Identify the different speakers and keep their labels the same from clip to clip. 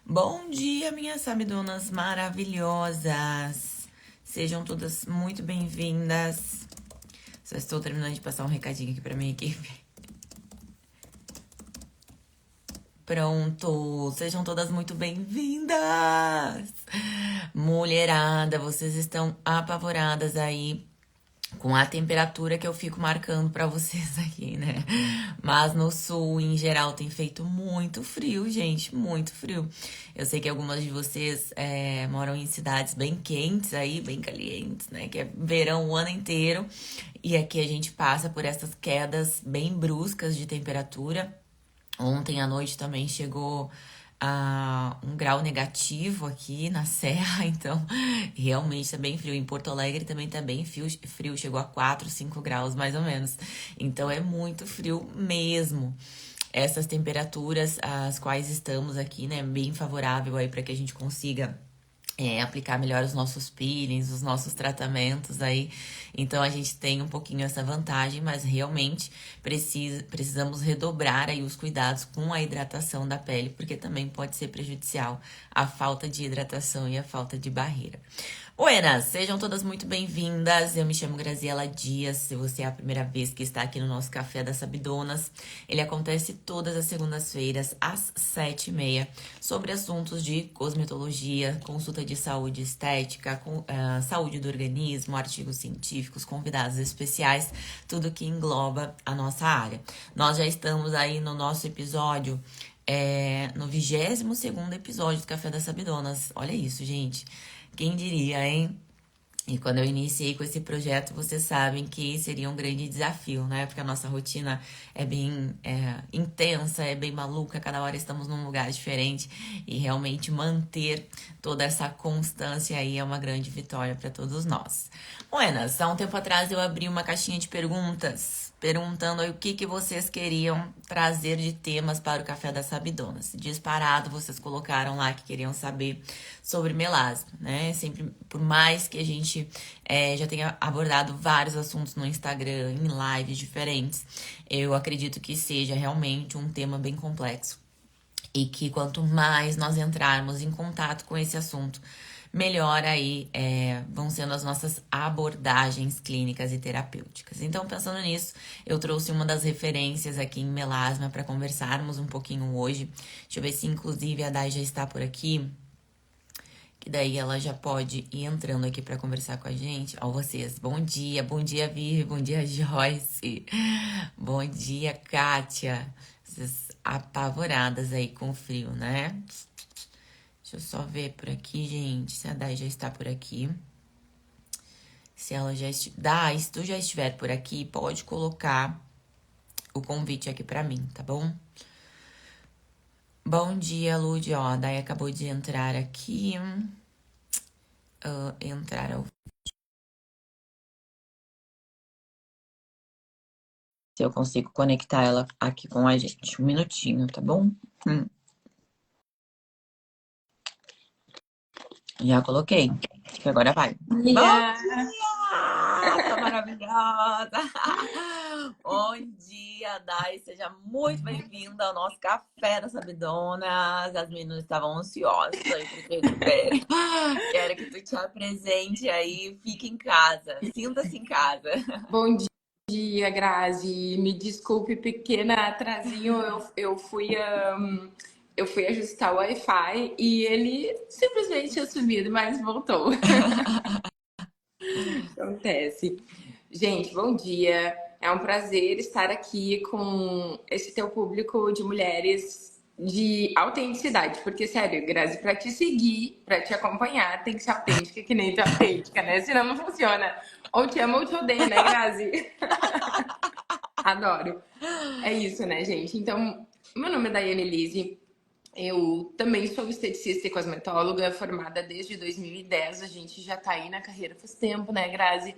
Speaker 1: Bom dia, minhas sabidonas maravilhosas. Sejam todas muito bem-vindas. Só estou terminando de passar um recadinho aqui para minha equipe. Pronto, sejam todas muito bem-vindas. Mulherada, vocês estão apavoradas aí com a temperatura que eu fico marcando pra vocês aqui, né? Mas no sul, em geral, tem feito muito frio, gente, muito frio. Eu sei que algumas de vocês moram em cidades bem quentes aí, bem calientes, né? Que é verão o ano inteiro. E aqui a gente passa por essas quedas bem bruscas de temperatura. Ontem à noite também chegou a 1 grau negativo aqui na Serra, então realmente tá bem frio. Em Porto Alegre também tá bem frio, chegou a 4, 5 graus mais ou menos. Então é muito frio mesmo. Essas temperaturas às quais estamos aqui, né, bem favorável aí para que a gente consiga aplicar melhor os nossos peelings, os nossos tratamentos aí. Então a gente tem um pouquinho essa vantagem, mas realmente precisamos redobrar aí os cuidados com a hidratação da pele, porque também pode ser prejudicial a falta de hidratação e a falta de barreira. Buenas, sejam todas muito bem-vindas. Eu me chamo Graziela Dias. Se você é a primeira vez que está aqui no nosso Café das Sabidonas, ele acontece todas as segundas-feiras às 7h30, sobre assuntos de cosmetologia, consulta de saúde estética, saúde do organismo, artigos científicos, convidados especiais, tudo que engloba a nossa área. Nós já estamos aí no nosso episódio, no 22º episódio do Café das Sabidonas. Olha isso, gente. Quem diria, hein? E quando eu iniciei com esse projeto, vocês sabem que seria um grande desafio, né? Porque a nossa rotina é bem intensa, é bem maluca, cada hora estamos num lugar diferente e realmente manter toda essa constância aí é uma grande vitória para todos nós. Buenas, há um tempo atrás eu abri uma caixinha de perguntas, perguntando aí o que vocês queriam trazer de temas para o Café das Sabidonas. Disparado, vocês colocaram lá que queriam saber sobre melasma, né? Sempre, por mais que a gente já tenha abordado vários assuntos no Instagram, em lives diferentes, eu acredito que seja realmente um tema bem complexo. E que quanto mais nós entrarmos em contato com esse assunto, melhor aí vão sendo as nossas abordagens clínicas e terapêuticas. Então, pensando nisso, eu trouxe uma das referências aqui em melasma para conversarmos um pouquinho hoje. Deixa eu ver se inclusive a Dai já está por aqui. Que daí ela já pode ir entrando aqui para conversar com a gente. Ó, vocês, bom dia, Vivi, bom dia, Joyce, bom dia, Kátia. Vocês apavoradas aí com o frio, né? Deixa eu só ver por aqui, gente, se a Dai já está por aqui. Se ela já estiver... Dai, se tu já estiver por aqui, pode colocar o convite aqui pra mim, tá bom? Bom dia, Lud. Ó, a Dai acabou de entrar aqui. Entrar ao... Se eu consigo conectar ela aqui com a gente. Um minutinho, tá bom? Já coloquei. Acho que agora vai. Bom
Speaker 2: Dia!
Speaker 1: dia! Tá maravilhosa! Bom dia, Dai! Seja muito bem-vinda ao nosso Café das Sabidonas. As meninas estavam ansiosas aí para te receber. Quero que tu te apresente aí. Fique em casa. Sinta-se em casa.
Speaker 2: Bom dia, Grazi. Me desculpe, pequena atrasinho. Eu fui ajustar o Wi-Fi e ele simplesmente tinha sumido, mas voltou. Acontece. Gente, bom dia. É um prazer estar aqui com esse teu público de mulheres de autenticidade. Porque, sério, Grazi, pra te seguir, pra te acompanhar, tem que ser autêntica, que nem tu é autêntica, né? Senão não funciona. Ou te amo ou te odeio, né, Grazi? Adoro. É isso, né, gente? Então, meu nome é Daiane Elise. Eu também sou esteticista e cosmetóloga, formada desde 2010. A gente já tá aí na carreira faz tempo, né, Grazi?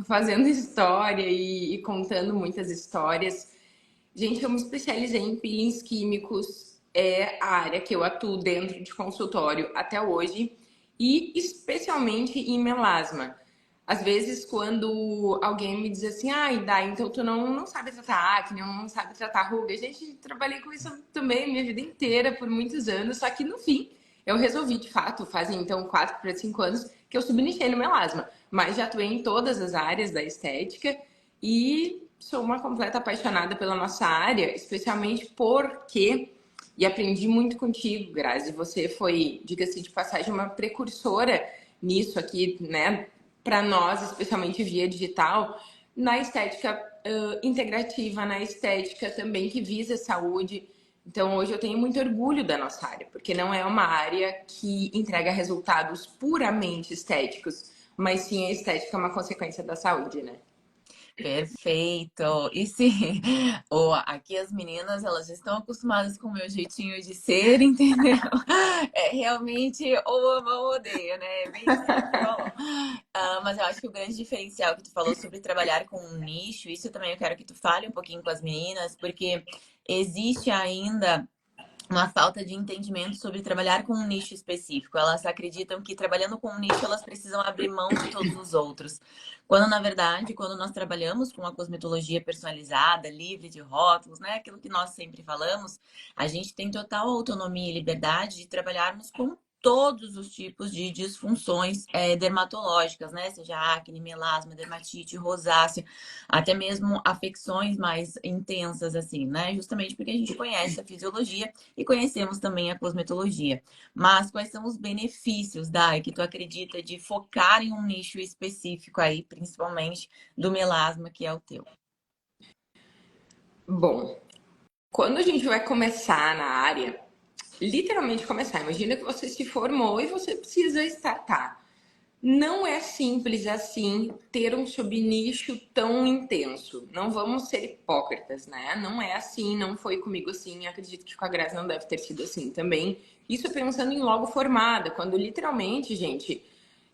Speaker 2: Fazendo história e contando muitas histórias. Gente, eu me especializei em peelings químicos, é a área que eu atuo dentro de consultório até hoje, e especialmente em melasma. Às vezes, quando alguém me diz assim, ai, Dai, então tu não sabe tratar acne, não sabe tratar ruga. Gente, trabalhei com isso também minha vida inteira, por muitos anos, só que no fim, Eu resolvi, de fato, fazem então 4 para 5 anos que eu subnichei no melasma, mas já atuei em todas as áreas da estética e sou uma completa apaixonada pela nossa área, especialmente porque, e aprendi muito contigo, Grazi, você foi, diga-se de passagem, uma precursora nisso aqui, né, para nós, especialmente via digital, na estética integrativa, na estética também que visa saúde. Então, hoje eu tenho muito orgulho da nossa área, porque não é uma área que entrega resultados puramente estéticos, mas sim a estética é uma consequência da saúde, né?
Speaker 1: Perfeito. E sim, aqui as meninas, elas já estão acostumadas com o meu jeitinho de ser, entendeu? É realmente ou ama ou odeia, né? É bem isso que tu falou. Mas eu acho que o grande diferencial que tu falou sobre trabalhar com um nicho, isso também eu quero que tu fale um pouquinho com as meninas, porque existe ainda uma falta de entendimento sobre trabalhar com um nicho específico. Elas acreditam que trabalhando com um nicho elas precisam abrir mão de todos os outros. Quando na verdade, quando nós trabalhamos com a cosmetologia personalizada, livre de rótulos, né, aquilo que nós sempre falamos, a gente tem total autonomia e liberdade de trabalharmos com todos os tipos de disfunções dermatológicas, né? Seja acne, melasma, dermatite, rosácea, até mesmo afecções mais intensas, assim, né? Justamente porque a gente conhece a fisiologia e conhecemos também a cosmetologia. Mas quais são os benefícios, Dai, que tu acredita de focar em um nicho específico aí, principalmente do melasma, que é o teu?
Speaker 2: Bom, quando a gente vai começar na área, literalmente começar, imagina que você se formou e você precisa startar. Não é simples assim ter um subnicho tão intenso. Não vamos ser hipócritas, né? Não é assim, não foi comigo assim. Acredito que com a Grazi não deve ter sido assim também. Isso pensando em logo formada, quando literalmente, gente.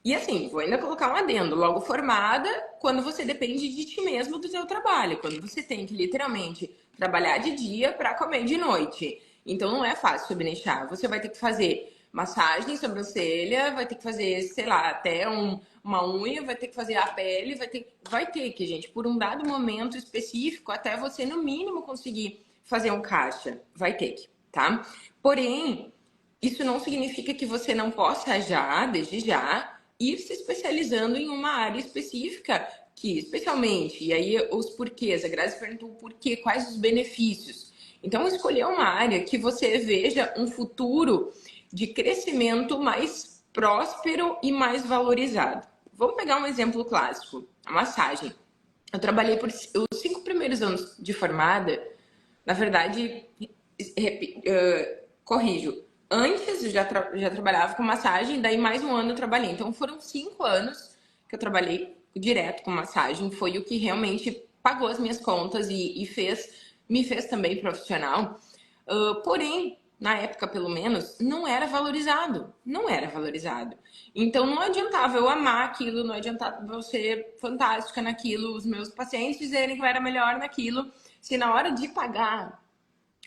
Speaker 2: E assim, vou ainda colocar um adendo. Logo formada, quando você depende de ti mesmo, do seu trabalho. Quando você tem que literalmente trabalhar de dia para comer de noite. Então não é fácil subnichar. Você vai ter que fazer massagem, sobrancelha, vai ter que fazer, sei lá, até uma unha, vai ter que fazer a pele, vai ter que, gente, por um dado momento específico, até você no mínimo conseguir fazer um caixa, vai ter que, tá? Porém, isso não significa que você não possa já, desde já, ir se especializando em uma área específica, que especialmente, e aí os porquês, a Grazi perguntou o porquê, quais os benefícios. Então, escolher uma área que você veja um futuro de crescimento mais próspero e mais valorizado. Vamos pegar um exemplo clássico, a massagem. Eu trabalhei por os 5 primeiros anos de formada, na verdade, corrijo, antes eu já trabalhava com massagem, daí mais um ano eu trabalhei. Então foram 5 anos que eu trabalhei direto com massagem, foi o que realmente pagou as minhas contas e me fez também profissional. Porém, na época pelo menos, não era valorizado. Não era valorizado. Então não adiantava eu amar aquilo, não adiantava eu ser fantástica naquilo, os meus pacientes dizerem que eu era melhor naquilo, se na hora de pagar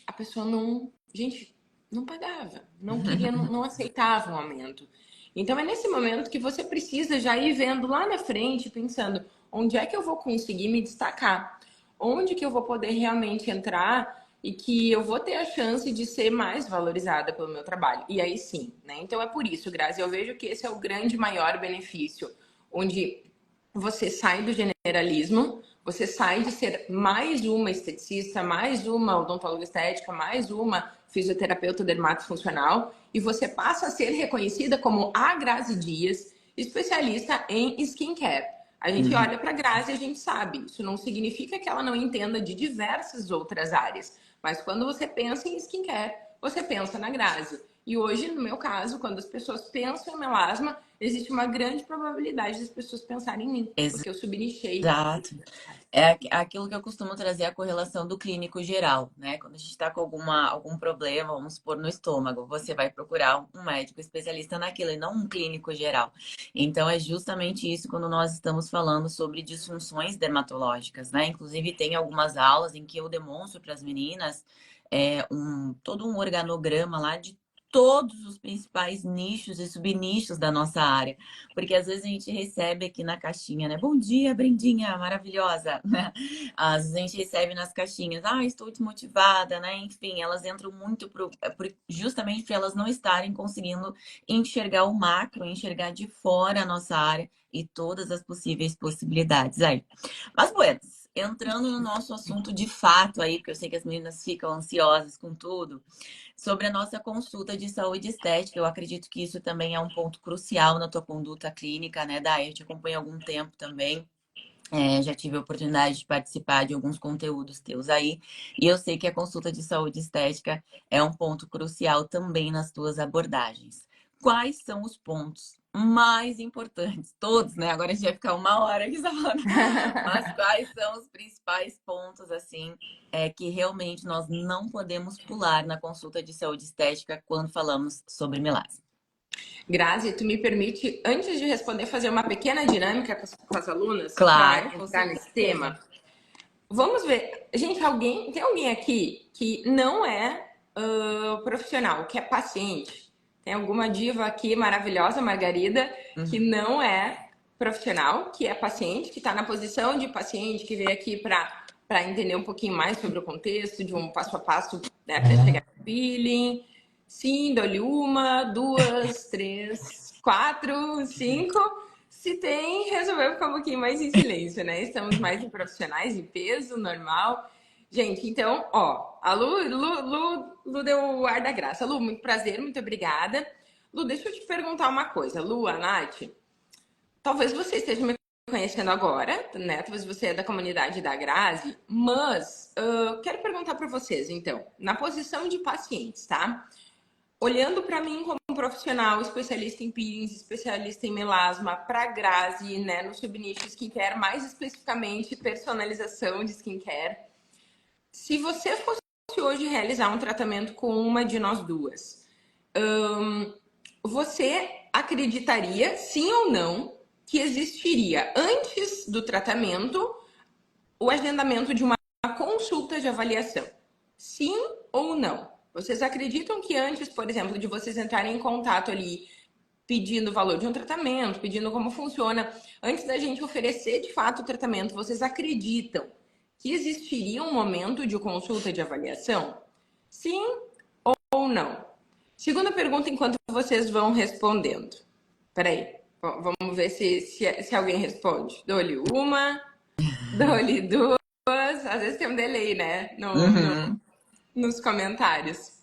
Speaker 2: a pessoa não, gente, não pagava, não queria, não aceitava um aumento. Então é nesse momento que você precisa já ir vendo lá na frente, pensando onde é que eu vou conseguir me destacar, onde que eu vou poder realmente entrar e que eu vou ter a chance de ser mais valorizada pelo meu trabalho. E aí sim, né? Então é por isso, Grazi, eu vejo que esse é o grande maior benefício, onde você sai do generalismo, você sai de ser mais uma esteticista, mais uma odontóloga estética, mais uma fisioterapeuta dermatofuncional e você passa a ser reconhecida como a Grazi Dias, especialista em skincare. A gente
Speaker 1: Uhum.
Speaker 2: olha para a Grazi e a gente sabe, isso não significa que ela não entenda de diversas outras áreas, mas quando você pensa em skincare, você pensa na Grazi. E hoje, no meu caso, quando as pessoas pensam em melasma, existe uma grande probabilidade das pessoas pensarem em mim, porque eu subnichei.
Speaker 1: Exato. É aquilo que eu costumo trazer a correlação do clínico geral, né? Quando a gente está com algum problema, vamos supor, no estômago, você vai procurar um médico especialista naquilo e não um clínico geral. Então, é justamente isso quando nós estamos falando sobre disfunções dermatológicas, né? Inclusive, tem algumas aulas em que eu demonstro para as meninas todo um organograma lá de todos os principais nichos e subnichos da nossa área. Porque às vezes a gente recebe aqui na caixinha, né? Bom dia, Brendinha, maravilhosa, né? Às vezes a gente recebe nas caixinhas, estou desmotivada, né? Enfim, elas entram muito justamente para elas não estarem conseguindo enxergar o macro, enxergar de fora a nossa área e todas as possíveis possibilidades aí. Mas, Buenas, entrando no nosso assunto de fato aí, porque eu sei que as meninas ficam ansiosas com tudo, sobre a nossa consulta de saúde estética, eu acredito que isso também é um ponto crucial na tua conduta clínica, né, Dai? Eu te acompanho há algum tempo também. Já tive a oportunidade de participar de alguns conteúdos teus aí, e eu sei que a consulta de saúde estética é um ponto crucial também nas tuas abordagens. Quais são os pontos mais importantes? Todos, né? Agora a gente vai ficar uma hora aqui falando. Mas quais são os principais pontos, assim, que realmente nós não podemos pular na consulta de saúde estética quando falamos sobre melasma?
Speaker 2: Grazi, tu me permite, antes de responder, fazer uma pequena dinâmica com as alunas
Speaker 1: Claro,
Speaker 2: para
Speaker 1: com
Speaker 2: entrar nesse
Speaker 1: certeza.
Speaker 2: tema? Vamos ver. Gente, tem alguém aqui que não é profissional, que é paciente? Tem alguma diva aqui maravilhosa, Margarida, que
Speaker 1: Uhum.
Speaker 2: não é profissional, que é paciente, que está na posição de paciente, que veio aqui para entender um pouquinho mais sobre o contexto, de um passo a passo, né, até chegar no feeling. Sim, dou-lhe uma, duas, três, quatro, cinco. Se tem, resolveu ficar um pouquinho mais em silêncio, né? Estamos mais em profissionais, em peso, normal. Gente, então, ó, a Lu deu o ar da graça. Lu, muito prazer, muito obrigada. Lu, deixa eu te perguntar uma coisa. Lu, a Nath, talvez você esteja me conhecendo agora, né? Talvez você é da comunidade da Grazi, mas quero perguntar para vocês, então, na posição de pacientes, tá? Olhando para mim como profissional, especialista em peelings, especialista em melasma, para Grazi, né, no subnicho skincare, mais especificamente personalização de skincare. Se você fosse hoje realizar um tratamento com uma de nós duas, você acreditaria, sim ou não, que existiria antes do tratamento o agendamento de uma consulta de avaliação? Sim ou não? Vocês acreditam que antes, por exemplo, de vocês entrarem em contato ali, pedindo o valor de um tratamento, pedindo como funciona, antes da gente oferecer de fato o tratamento, vocês acreditam que existiria um momento de consulta de avaliação? Sim ou não? Segunda pergunta, enquanto vocês vão respondendo. Peraí, vamos ver se alguém responde. Dou-lhe uma, dou-lhe duas. Às vezes tem um delay, né?
Speaker 1: Uhum.
Speaker 2: Nos comentários.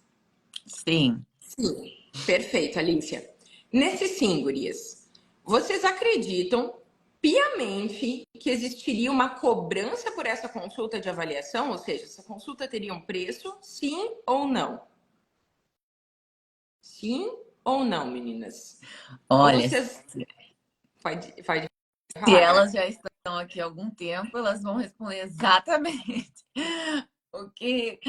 Speaker 1: Sim.
Speaker 2: Sim, perfeito, Alicia. Nesse sim, gurias, vocês acreditam piamente que existiria uma cobrança por essa consulta de avaliação? Ou seja, essa consulta teria um preço, sim ou não? Sim ou não, meninas? Ou
Speaker 1: Olha,
Speaker 2: vocês... Pode
Speaker 1: se
Speaker 2: falar,
Speaker 1: elas
Speaker 2: Graça.
Speaker 1: já estão aqui há algum tempo, elas vão responder exatamente o que,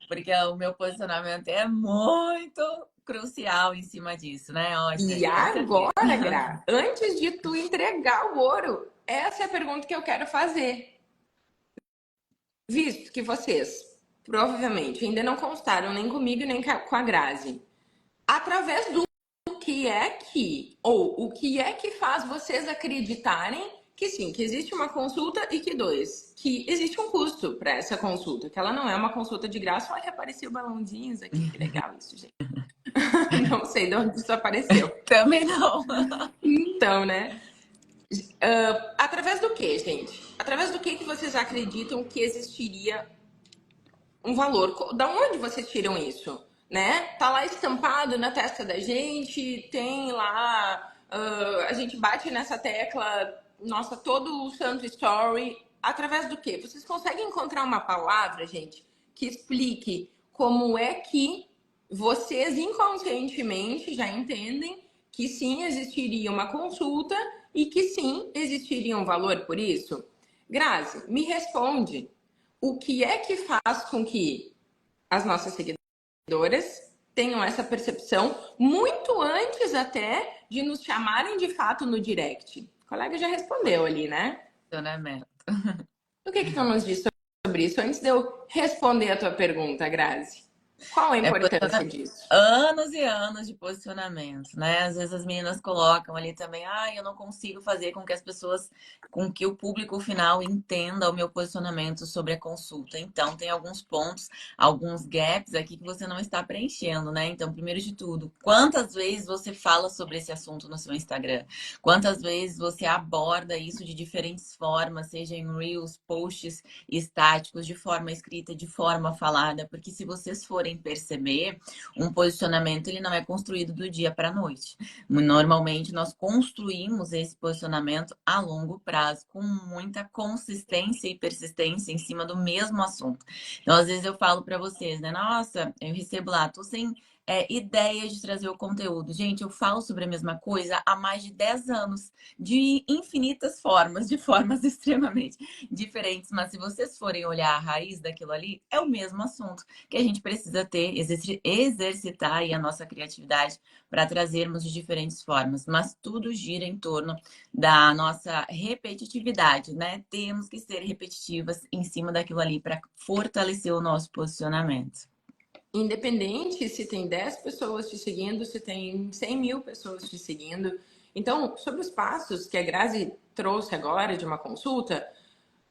Speaker 1: porque o meu posicionamento é muito crucial em cima disso, né? Olha,
Speaker 2: E
Speaker 1: com certeza.
Speaker 2: agora, Gra, antes de tu entregar o ouro, essa é a pergunta que eu quero fazer. Visto que vocês provavelmente ainda não constaram nem comigo nem com a Grazi, através do que é que, ou o que é que faz vocês acreditarem que sim, que existe uma consulta e que dois, que existe um custo para essa consulta, que ela não é uma consulta de graça. Olha, apareceu balãozinhos aqui, que legal isso, gente. Não sei de onde isso apareceu.
Speaker 1: Também não.
Speaker 2: Então, né? Através do que, gente? Através do que vocês acreditam que existiria um valor? Da onde vocês tiram isso? Né? Tá lá estampado na testa da gente, tem lá, a gente bate nessa tecla, nossa, todo o santo story. Através do que? Vocês conseguem encontrar uma palavra, gente, que explique como é que vocês inconscientemente já entendem que sim existiria uma consulta e que sim existiria um valor por isso? Grazi, me responde. O que é que faz com que as nossas seguidoras tenham essa percepção muito antes até de nos chamarem de fato no direct? O colega já respondeu ali, né?
Speaker 1: Posicionamento.
Speaker 2: O que tu nos diz sobre isso antes de eu responder a tua pergunta, Grazi? Qual a
Speaker 1: É
Speaker 2: importância disso?
Speaker 1: anos e anos de posicionamento, né? Às vezes as meninas colocam ali também, eu não consigo fazer com que as pessoas, com que o público final entenda o meu posicionamento sobre a consulta. Então, tem alguns pontos, alguns gaps aqui que você não está preenchendo, né? Então, primeiro de tudo, quantas vezes você fala sobre esse assunto no seu Instagram? Quantas vezes você aborda isso de diferentes formas, seja em Reels, posts estáticos, de forma escrita, de forma falada? Porque se vocês forem perceber, um posicionamento ele não é construído do dia para a noite. Normalmente nós construímos esse posicionamento a longo prazo, com muita consistência e persistência em cima do mesmo assunto. Então, às vezes eu falo para vocês, né? Nossa, eu recebo lá, tô sem ideia de trazer o conteúdo. Gente, eu falo sobre a mesma coisa há mais de 10 anos, de infinitas formas, de formas extremamente diferentes. Mas se vocês forem olhar a raiz daquilo ali, é o mesmo assunto que a gente precisa ter, exercitar aí a nossa criatividade para trazermos de diferentes formas. Mas tudo gira em torno da nossa repetitividade, né? Temos que ser repetitivas em cima daquilo ali para fortalecer o nosso posicionamento.
Speaker 2: Independente se tem 10 pessoas te seguindo, se tem 100 mil pessoas te seguindo. Então, sobre os passos que a Grazi trouxe agora de uma consulta,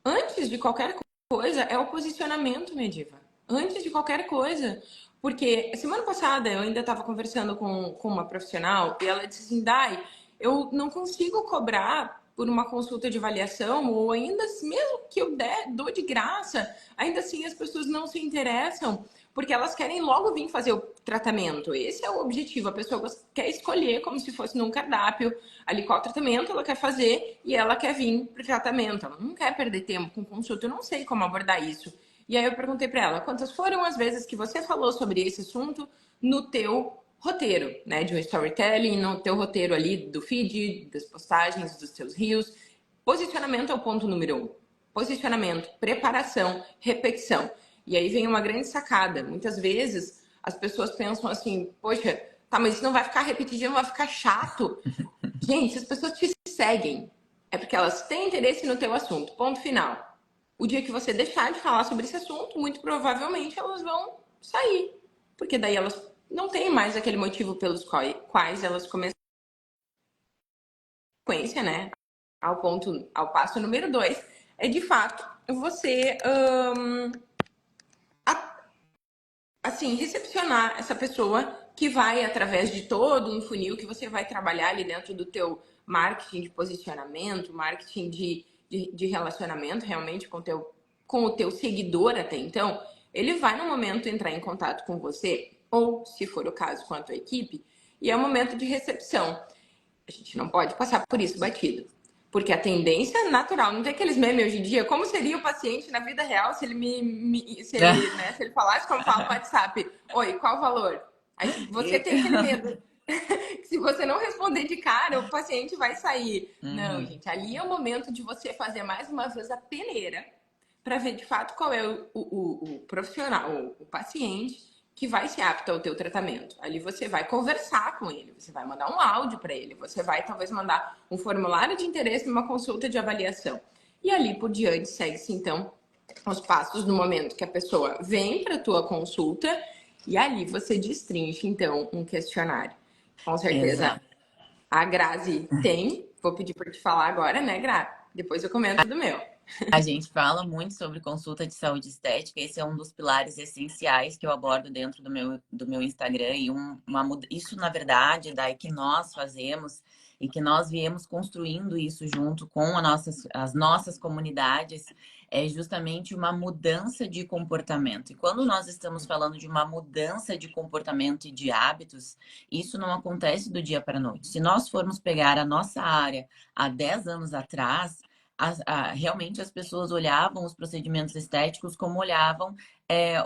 Speaker 2: antes de qualquer coisa é o posicionamento, Mediva. Antes de qualquer coisa. Porque semana passada eu ainda estava conversando com uma profissional e ela disse assim, Dai, eu não consigo cobrar por uma consulta de avaliação, ou ainda mesmo que eu dou de graça, ainda assim as pessoas não se interessam, porque elas querem logo vir fazer o tratamento. Esse é o objetivo. A pessoa quer escolher como se fosse num cardápio ali qual tratamento ela quer fazer e ela quer vir para o tratamento. Ela não quer perder tempo com consulta. Eu não sei como abordar isso. E aí eu perguntei para ela, quantas foram as vezes que você falou sobre esse assunto no teu roteiro, né, de um storytelling, no teu roteiro ali do feed, das postagens, dos teus reels. Posicionamento é o ponto número um. Posicionamento, preparação, repetição. E aí vem uma grande sacada. Muitas vezes as pessoas pensam assim, poxa, tá, mas isso não vai ficar repetitivo, não vai ficar chato. Gente, se as pessoas te seguem, é porque elas têm interesse no teu assunto. Ponto final. O dia que você deixar de falar sobre esse assunto, muito provavelmente elas vão sair. Porque daí elas não têm mais aquele motivo pelos quais elas começam a sequência, né? Ao passo número dois, é de fato você assim, recepcionar essa pessoa que vai através de todo um funil que você vai trabalhar ali dentro do teu marketing de posicionamento, marketing de relacionamento realmente com o teu seguidor até então, ele vai no momento entrar em contato com você, ou se for o caso com a tua equipe, e é o momento de recepção. A gente não pode passar por isso batido. Porque a tendência é natural, não tem aqueles memes hoje em dia. Como seria o paciente na vida real se ele se ele falasse como fala no WhatsApp? Oi, qual o valor? Aí você tem aquele medo. Se você não responder de cara, o paciente vai sair. Não,
Speaker 1: Uhum.
Speaker 2: gente, ali é o momento de você fazer mais uma vez a peneira para ver de fato qual é o profissional, o paciente que vai ser apto ao teu tratamento. Ali você vai conversar com ele, você vai mandar um áudio para ele, você vai talvez mandar um formulário de interesse numa consulta de avaliação. E ali por diante segue-se então os passos no momento que a pessoa vem para a tua consulta e ali você destrincha então um questionário. Com certeza
Speaker 1: Exato.
Speaker 2: a Grazi tem, vou pedir para te falar agora, né, Gra? Depois eu comento do meu.
Speaker 1: A gente fala muito sobre consulta de saúde estética. Esse é um dos pilares essenciais que eu abordo dentro do meu Instagram. E isso, na verdade, daí que nós fazemos e que nós viemos construindo isso junto com as nossas comunidades, é justamente uma mudança de comportamento. E quando nós estamos falando de uma mudança de comportamento e de hábitos, isso não acontece do dia para a noite. Se nós formos pegar a nossa área há 10 anos atrás, realmente as pessoas olhavam os procedimentos estéticos como olhavam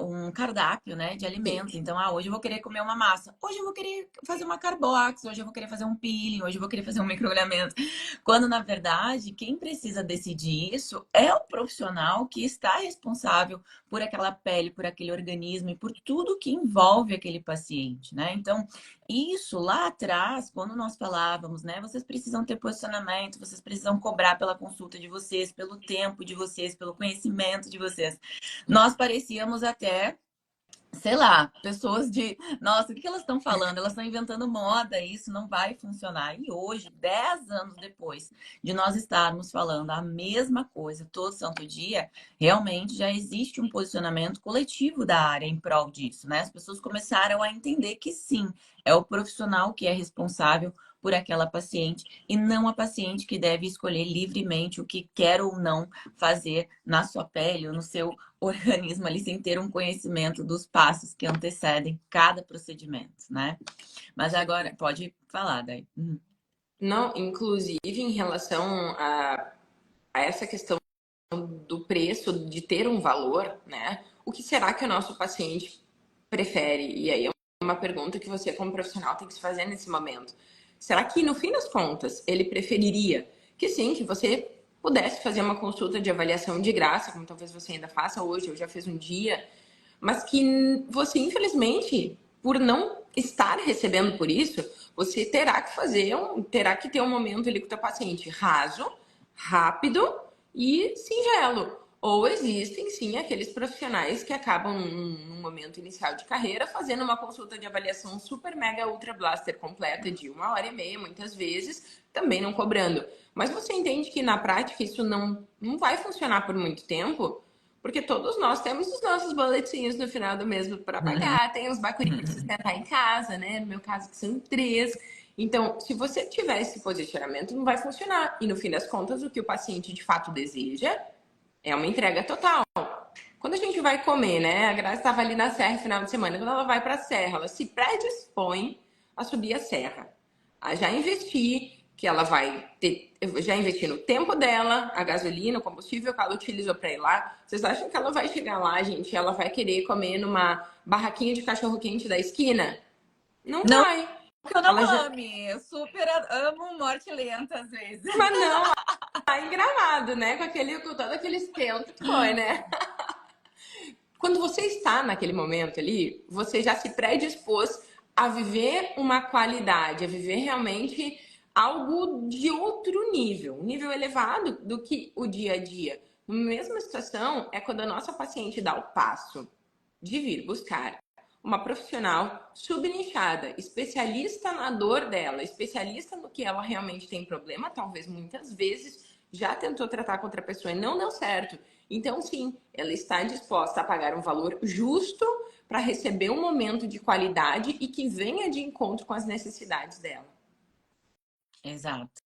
Speaker 1: um cardápio, né, de alimentos. Então, hoje eu vou querer comer uma massa, hoje eu vou querer fazer uma carbox, hoje eu vou querer fazer um peeling, hoje eu vou querer fazer um microagulhamento. Quando, na verdade, quem precisa decidir isso é o profissional que está responsável por aquela pele, por aquele organismo e por tudo que envolve aquele paciente, né? Então, isso lá atrás, quando nós falávamos, né? Vocês precisam ter posicionamento, vocês precisam cobrar pela consulta de vocês, pelo tempo de vocês, pelo conhecimento de vocês. Nós parecíamos até sei lá, pessoas de, nossa, o que elas estão falando? Elas estão inventando moda, isso não vai funcionar. E hoje, 10 anos depois de nós estarmos falando a mesma coisa todo santo dia, realmente já existe um posicionamento coletivo da área em prol disso, né? As pessoas começaram a entender que sim, é o profissional que é responsável por aquela paciente e não a paciente que deve escolher livremente o que quer ou não fazer na sua pele ou no seu organismo ali sem ter um conhecimento dos passos que antecedem cada procedimento, né? Mas agora, pode falar, daí.
Speaker 2: Não, inclusive em relação a essa questão do preço, de ter um valor, né? O que será que o nosso paciente prefere? E aí é uma pergunta que você, como profissional, tem que se fazer nesse momento. Será que, no fim das contas, ele preferiria que sim, que você pudesse fazer uma consulta de avaliação de graça, como talvez você ainda faça hoje, eu já fiz um dia, mas que você, infelizmente, por não estar recebendo por isso, você terá que terá que ter um momento ali com o teu paciente raso, rápido e singelo. Ou existem sim aqueles profissionais que acabam num momento inicial de carreira fazendo uma consulta de avaliação super mega ultra blaster completa de 1 hora e meia, muitas vezes, também não cobrando. Mas você entende que na prática isso não vai funcionar por muito tempo? Porque todos nós temos os nossos boletinhos no final do mês para pagar, tem os bacuri para sustentar em casa, né? No meu caso, que são 3. Então, se você tiver esse posicionamento, não vai funcionar. E no fim das contas, o que o paciente de fato deseja é uma entrega total. Quando a gente vai comer, né? A Graça estava ali na serra no final de semana. Quando ela vai para a serra, ela se predispõe a subir a serra, a já investir, que ela vai ter, já investir no tempo dela, a gasolina, o combustível que ela utilizou para ir lá. Vocês acham que ela vai chegar lá, gente? Ela vai querer comer numa barraquinha de cachorro quente da esquina? Não
Speaker 1: Não
Speaker 2: vai.
Speaker 1: que eu não
Speaker 2: Ela já.
Speaker 1: ame, eu super amo morte lenta às vezes.
Speaker 2: Mas não, tá em Gramado, né? Com todo aquele esquento que foi, né? Quando você está naquele momento ali, você já se predispôs a viver uma qualidade, a viver realmente algo de outro nível, um nível elevado do que o dia a dia. Mesma situação é quando a nossa paciente dá o passo de vir buscar uma profissional subnichada, especialista na dor dela, especialista no que ela realmente tem problema, talvez muitas vezes já tentou tratar com outra pessoa e não deu certo. Então, sim, ela está disposta a pagar um valor justo para receber um momento de qualidade e que venha de encontro com as necessidades dela.
Speaker 1: Exato.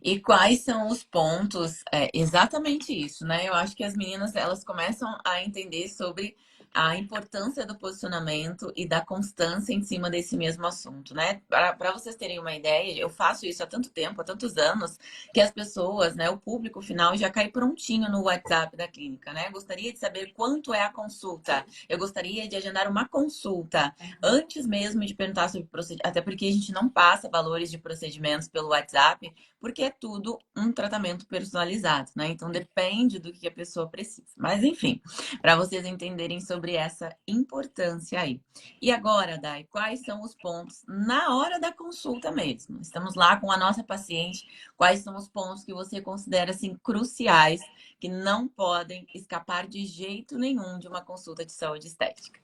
Speaker 1: E quais são os pontos? É exatamente isso, né? Eu acho que as meninas elas começam a entender sobre a importância do posicionamento e da constância em cima desse mesmo assunto, né? Para vocês terem uma ideia, eu faço isso há tanto tempo, há tantos anos, que as pessoas, né, o público final já cai prontinho no WhatsApp da clínica, né? Gostaria de saber quanto é a consulta. Eu gostaria de agendar uma consulta antes mesmo de perguntar sobre procedimento, até porque a gente não passa valores de procedimentos pelo WhatsApp porque é tudo um tratamento personalizado, né? Então depende do que a pessoa precisa. Mas enfim, para vocês entenderem sobre essa importância aí. E agora, Dai, quais são os pontos na hora da consulta mesmo? Estamos lá com a nossa paciente, quais são os pontos que você considera assim cruciais que não podem escapar de jeito nenhum de uma consulta de saúde estética?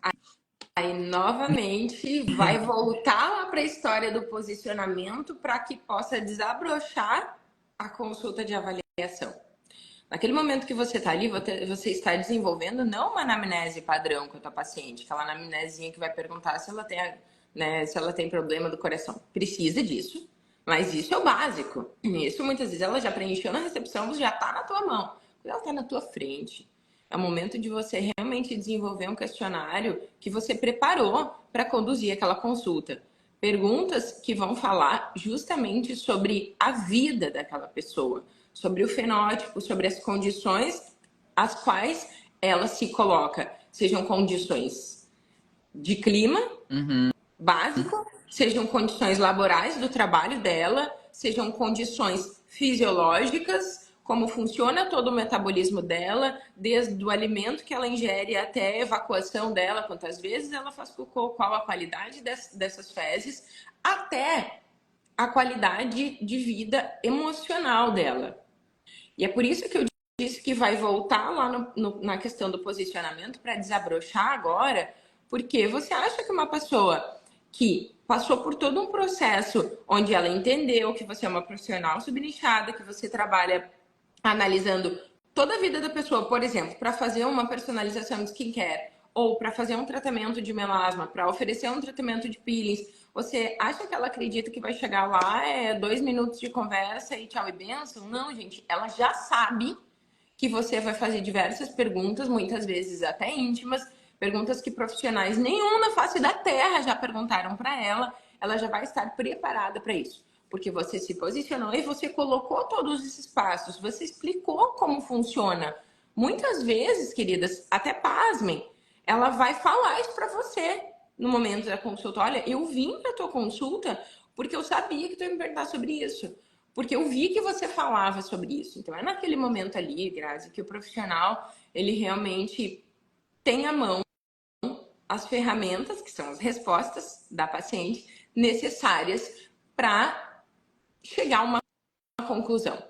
Speaker 2: Aí, novamente, vai voltar lá para a história do posicionamento para que possa desabrochar a consulta de avaliação. Naquele momento que você está ali, você está desenvolvendo não uma anamnese padrão com a tua paciente, aquela anamnesinha que vai perguntar se ela tem, né, se ela tem problema do coração. Precisa disso, mas isso é o básico. Isso muitas vezes ela já preencheu na recepção, já está na tua mão. Quando ela está na tua frente, é o momento de você realmente desenvolver um questionário que você preparou para conduzir aquela consulta. Perguntas que vão falar justamente sobre a vida daquela pessoa, sobre o fenótipo, sobre as condições às quais ela se coloca, sejam condições de clima
Speaker 1: Uhum.
Speaker 2: básico, sejam condições laborais do trabalho dela, sejam condições fisiológicas, como funciona todo o metabolismo dela, desde o alimento que ela ingere até a evacuação dela, quantas vezes ela faz cocô, qual a qualidade dessas fezes, até a qualidade de vida emocional dela. E é por isso que eu disse que vai voltar lá na questão do posicionamento para desabrochar agora Porque você acha que uma pessoa que passou por todo um processo onde ela entendeu que você é uma profissional subnichada, que você trabalha analisando toda a vida da pessoa, por exemplo, para fazer uma personalização de skincare ou para fazer um tratamento de melasma, para oferecer um tratamento de peelings, você acha que ela acredita que vai chegar lá, 2 minutos de conversa e tchau e benção? Não, gente, ela já sabe que você vai fazer diversas perguntas, muitas vezes até íntimas, perguntas que profissionais nenhum na face da terra já perguntaram para ela já vai estar preparada para isso. Porque você se posicionou e você colocou todos esses passos, você explicou como funciona. Muitas vezes, queridas, até pasmem, ela vai falar isso para você no momento da consulta. Olha, eu vim para tua consulta porque eu sabia que tu ia me perguntar sobre isso. Porque eu vi que você falava sobre isso. Então, é naquele momento ali, Grazi, que o profissional, ele realmente tem à mão as ferramentas, que são as respostas da paciente, necessárias para chegar a uma conclusão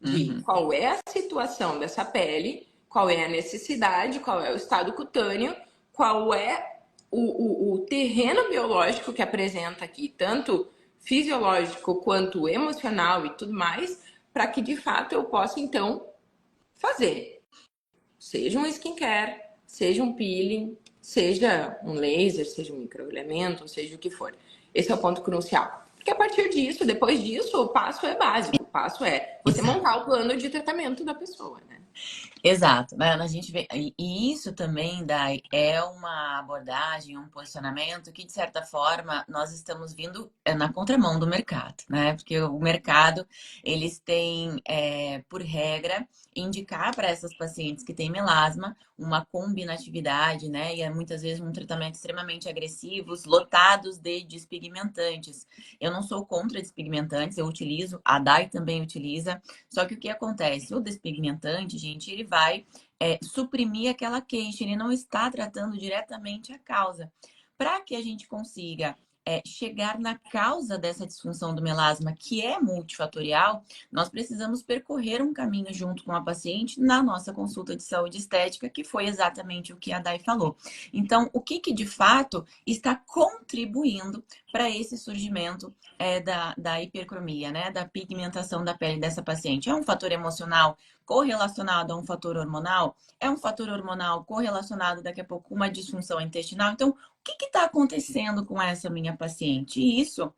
Speaker 2: de qual é a situação dessa pele, qual é a necessidade, qual é o estado cutâneo, qual é o terreno biológico que apresenta aqui, tanto fisiológico quanto emocional e tudo mais, para que de fato eu possa então fazer. Seja um skincare, seja um peeling, seja um laser, seja um microagulhamento, seja o que for. Esse é o ponto crucial. Porque a partir disso, depois disso, o passo é básico. O passo é você montar o plano de tratamento da pessoa, né?
Speaker 1: Exato, né? A gente vê, e isso também, Dai, é uma abordagem, um posicionamento que, de certa forma, nós estamos vindo na contramão do mercado, né? Porque o mercado, eles têm, por regra, indicar para essas pacientes que têm melasma uma combinatividade, né? E é muitas vezes um tratamento extremamente agressivos, lotados de despigmentantes. Eu não sou contra despigmentantes, eu utilizo, a Dai também utiliza, só que o que acontece? O despigmentante, gente, ele vai suprimir aquela queixa, ele não está tratando diretamente a causa. Para que a gente consiga chegar na causa dessa disfunção do melasma, que é multifatorial, nós precisamos percorrer um caminho junto com a paciente na nossa consulta de saúde estética, que foi exatamente o que a Dai falou. Então, o que de fato está contribuindo para esse surgimento da hipercromia, né? Da pigmentação da pele dessa paciente? É um fator emocional correlacionado a um fator hormonal? É um fator hormonal correlacionado daqui a pouco com uma disfunção intestinal? Então, o que está acontecendo com essa minha paciente? E isso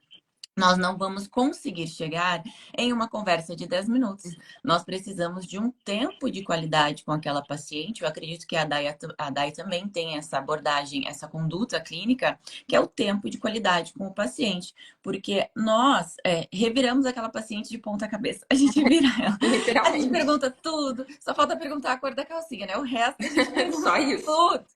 Speaker 1: nós não vamos conseguir chegar em uma conversa de 10 minutos. Nós precisamos de um tempo de qualidade com aquela paciente. Eu acredito que a Dai também tem essa abordagem, essa conduta clínica, que é o tempo de qualidade com o paciente. Porque nós reviramos aquela paciente de ponta cabeça. A gente vira ela. A gente pergunta tudo. Só falta perguntar a cor da calcinha, né? O resto a gente pergunta
Speaker 2: Só isso.
Speaker 1: tudo.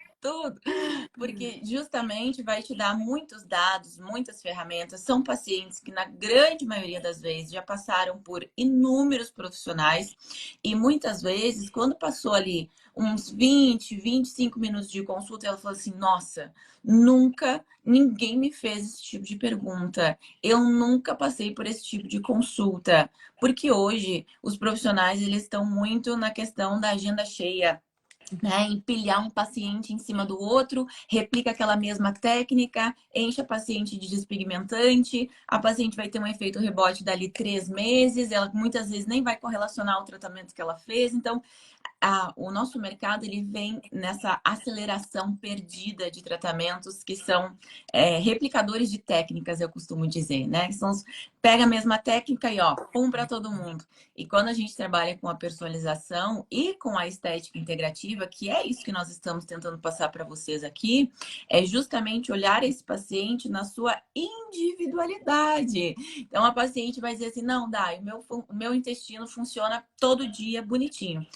Speaker 1: Porque justamente vai te dar muitos dados, muitas ferramentas. São pacientes que, na grande maioria das vezes, já passaram por inúmeros profissionais. E muitas vezes, quando passou ali uns 20, 25 minutos de consulta, ela falou assim: nossa, nunca ninguém me fez esse tipo de pergunta. Eu nunca passei por esse tipo de consulta. Porque hoje os profissionais eles estão muito na questão da agenda cheia, né? Empilhar um paciente em cima do outro, replica aquela mesma técnica, enche a paciente de despigmentante, a paciente vai ter um efeito rebote dali 3 meses, ela muitas vezes nem vai correlacionar o tratamento que ela fez. Então, o nosso mercado ele vem nessa aceleração perdida de tratamentos que são replicadores de técnicas, eu costumo dizer, né? Que são pega a mesma técnica e ó, pum para todo mundo. E quando a gente trabalha com a personalização e com a estética integrativa, que é isso que nós estamos tentando passar para vocês aqui, é justamente olhar esse paciente na sua individualidade. Então a paciente vai dizer assim: não, Dai, o meu intestino funciona todo dia bonitinho.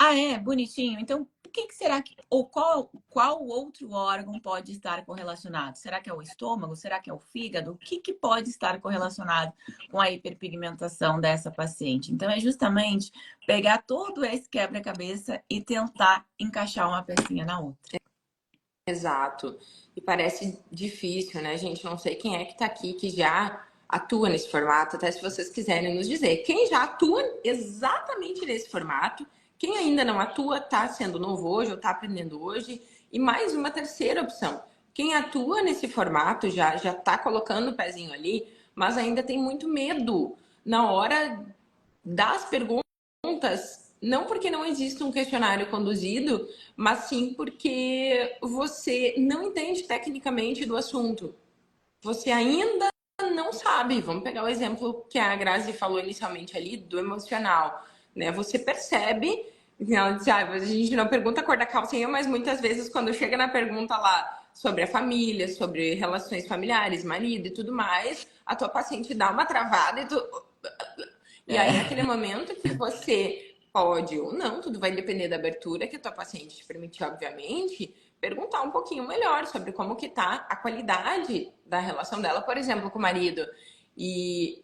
Speaker 1: Ah, é? Bonitinho? Então, o que será que... Ou qual outro órgão pode estar correlacionado? Será que é o estômago? Será que é o fígado? O que pode estar correlacionado com a hiperpigmentação dessa paciente? Então, é justamente pegar todo esse quebra-cabeça e tentar encaixar uma pecinha na outra.
Speaker 2: Exato. E parece difícil, né, gente? Não sei quem é que tá aqui que já atua nesse formato, até se vocês quiserem nos dizer. Quem já atua exatamente nesse formato, quem ainda não atua, tá sendo novo hoje ou tá aprendendo hoje. E mais uma terceira opção. Quem atua nesse formato já tá colocando o pezinho ali, mas ainda tem muito medo na hora das perguntas, não porque não existe um questionário conduzido, mas sim porque você não entende tecnicamente do assunto. Você ainda não sabe. Vamos pegar o exemplo que a Grazi falou inicialmente ali do emocional, né? Você percebe, ela diz, ah, a gente não pergunta a cor da calcinha, mas muitas vezes quando chega na pergunta lá sobre a família, sobre relações familiares, marido e tudo mais, a tua paciente dá uma travada e aí,
Speaker 1: É.
Speaker 2: naquele momento que você pode ou não, tudo vai depender da abertura que a tua paciente te permitir, obviamente, perguntar um pouquinho melhor sobre como que tá a qualidade da relação dela, por exemplo, com o marido. E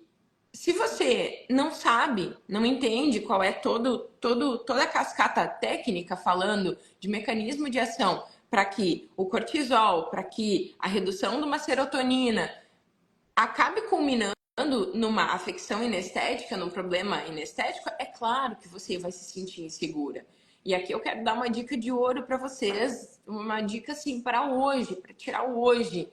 Speaker 2: se você não sabe, não entende qual é toda a cascata técnica falando de mecanismo de ação para que o cortisol, para que a redução de uma serotonina acabe culminando numa afecção inestética, num problema inestético, é claro que você vai se sentir insegura. E aqui eu quero dar uma dica de ouro para vocês, uma dica assim para hoje, para tirar o hoje.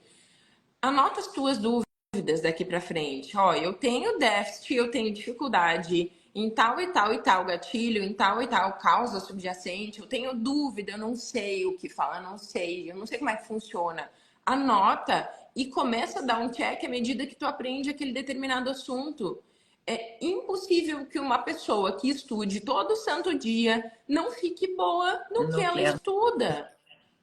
Speaker 2: Anota as tuas dúvidas daqui para frente. Ó, eu tenho déficit, eu tenho dificuldade em tal e tal e tal gatilho, em tal e tal causa subjacente, eu tenho dúvida, eu não sei o que fala, eu não sei como é que funciona. Anota e começa a dar um check à medida que tu aprende aquele determinado assunto. É impossível que uma pessoa que estude todo santo dia não fique boa no que
Speaker 1: No
Speaker 2: ela
Speaker 1: que ela...
Speaker 2: estuda.